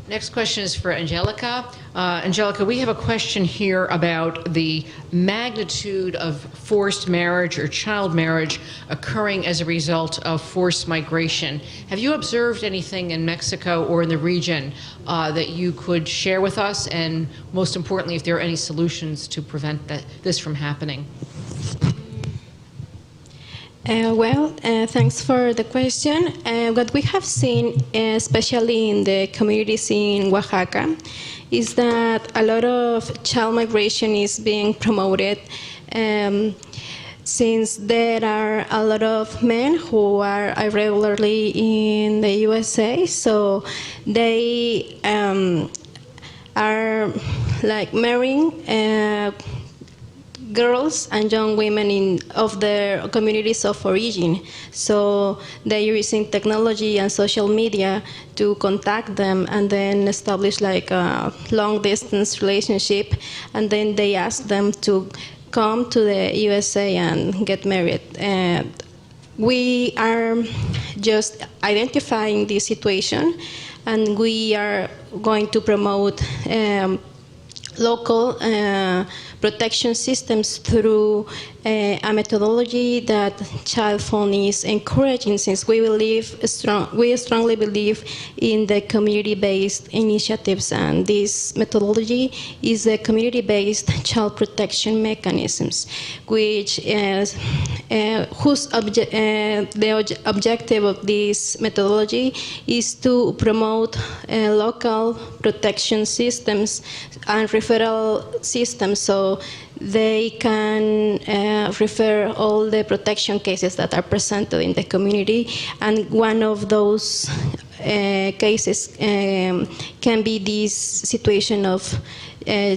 Next question is for Angelica. Angelica, we have a question here about the magnitude of forced marriage or child marriage occurring as a result of forced migration. Have you observed anything in Mexico or in the region that you could share with us? And most importantly, if there are any solutions to prevent this from happening? Thanks for the question. What we have seen, especially in the communities in Oaxaca, is that a lot of child migration is being promoted since there are a lot of men who are irregularly in the USA, so they are like marrying girls and young women of their communities of origin. So they're using technology and social media to contact them and then establish like a long distance relationship, and then they ask them to come to the USA and get married. We are just identifying this situation, and we are going to promote local protection systems through a methodology that ChildFund is encouraging, since we strongly believe in the community-based initiatives, and this methodology is the community-based child protection mechanisms, which is the objective of this methodology is to promote local protection systems and referral systems, so they can refer all the protection cases that are presented in the community. And one of those cases can be this situation of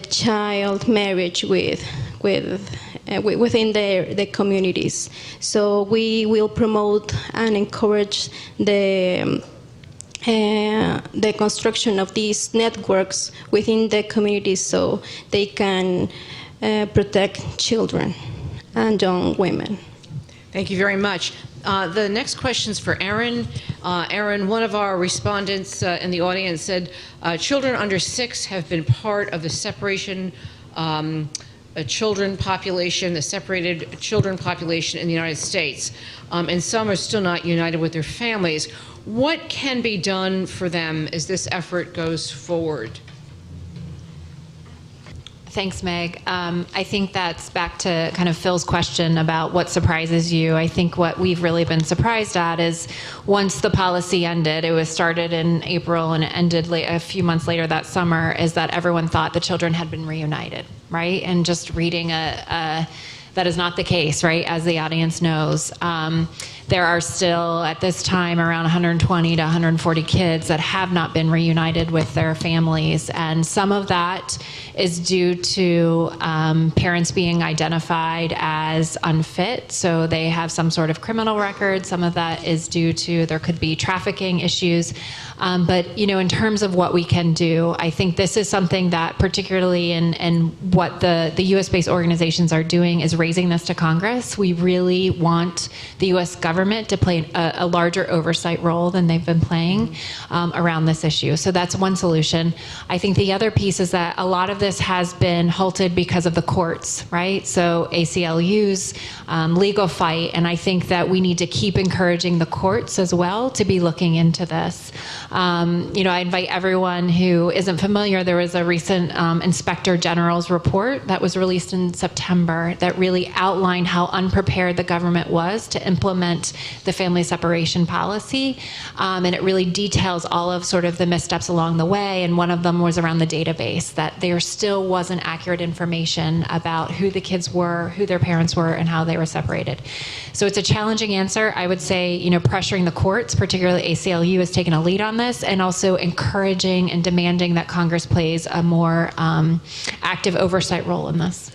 child marriage within the communities. So we will promote and encourage the construction of these networks within the communities so they can protect children and young women. Thank you very much. The next question is for Erin. Erin, one of our respondents in the audience said children under 6 have been part of the separation children population, the separated children population in the United States, and some are still not united with their families. What can be done for them as this effort goes forward? Thanks, Meg. I think that's back to kind of Phil's question about what surprises you. I think what we've really been surprised at is once the policy ended, it was started in April and it ended a few months later that summer, is that everyone thought the children had been reunited, right? And just reading that is not the case, right? As the audience knows. There are still, at this time, around 120 to 140 kids that have not been reunited with their families. And some of that is due to parents being identified as unfit, so they have some sort of criminal record. Some of that is due to, there could be trafficking issues. But, in terms of what we can do, I think this is something that particularly in what the US-based organizations are doing is raising this to Congress. We really want the US government to play a larger oversight role than they've been playing around this issue. So that's one solution. I think the other piece is that a lot of this has been halted because of the courts, right? So ACLU's legal fight, and I think that we need to keep encouraging the courts as well to be looking into this. I invite everyone who isn't familiar, there was a recent Inspector General's report that was released in September that really outlined how unprepared the government was to implement the family separation policy. And it really details all of sort of the missteps along the way. And one of them was around the database, that there still wasn't accurate information about who the kids were, who their parents were, and how they were separated. So it's a challenging answer. I would say, pressuring the courts, particularly ACLU, has taken a lead on this, and also encouraging and demanding that Congress plays a more active oversight role in this.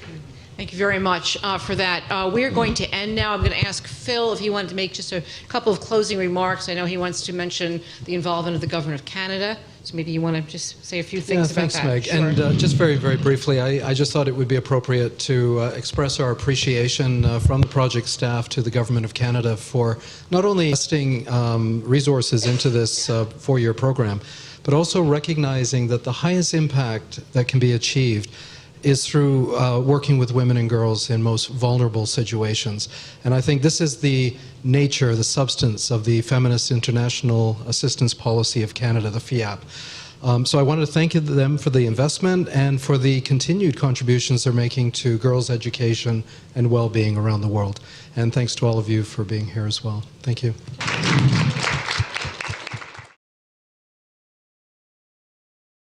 Thank you very much for that. We're going to end now. I'm going to ask Phil if he wanted to make just a couple of closing remarks. I know he wants to mention the involvement of the government of Canada. So maybe you want to just say a few things about thanks, that. Meg. Sure. And just very, very briefly, I just thought it would be appropriate to express our appreciation from the project staff to the Government of Canada for not only investing resources into this four-year program, but also recognizing that the highest impact that can be achieved is through working with women and girls in most vulnerable situations. And I think this is the nature, the substance of the Feminist International Assistance Policy of Canada, the FIAP. So I wanted to thank them for the investment and for the continued contributions they're making to girls' education and well-being around the world. And thanks to all of you for being here as well. Thank you.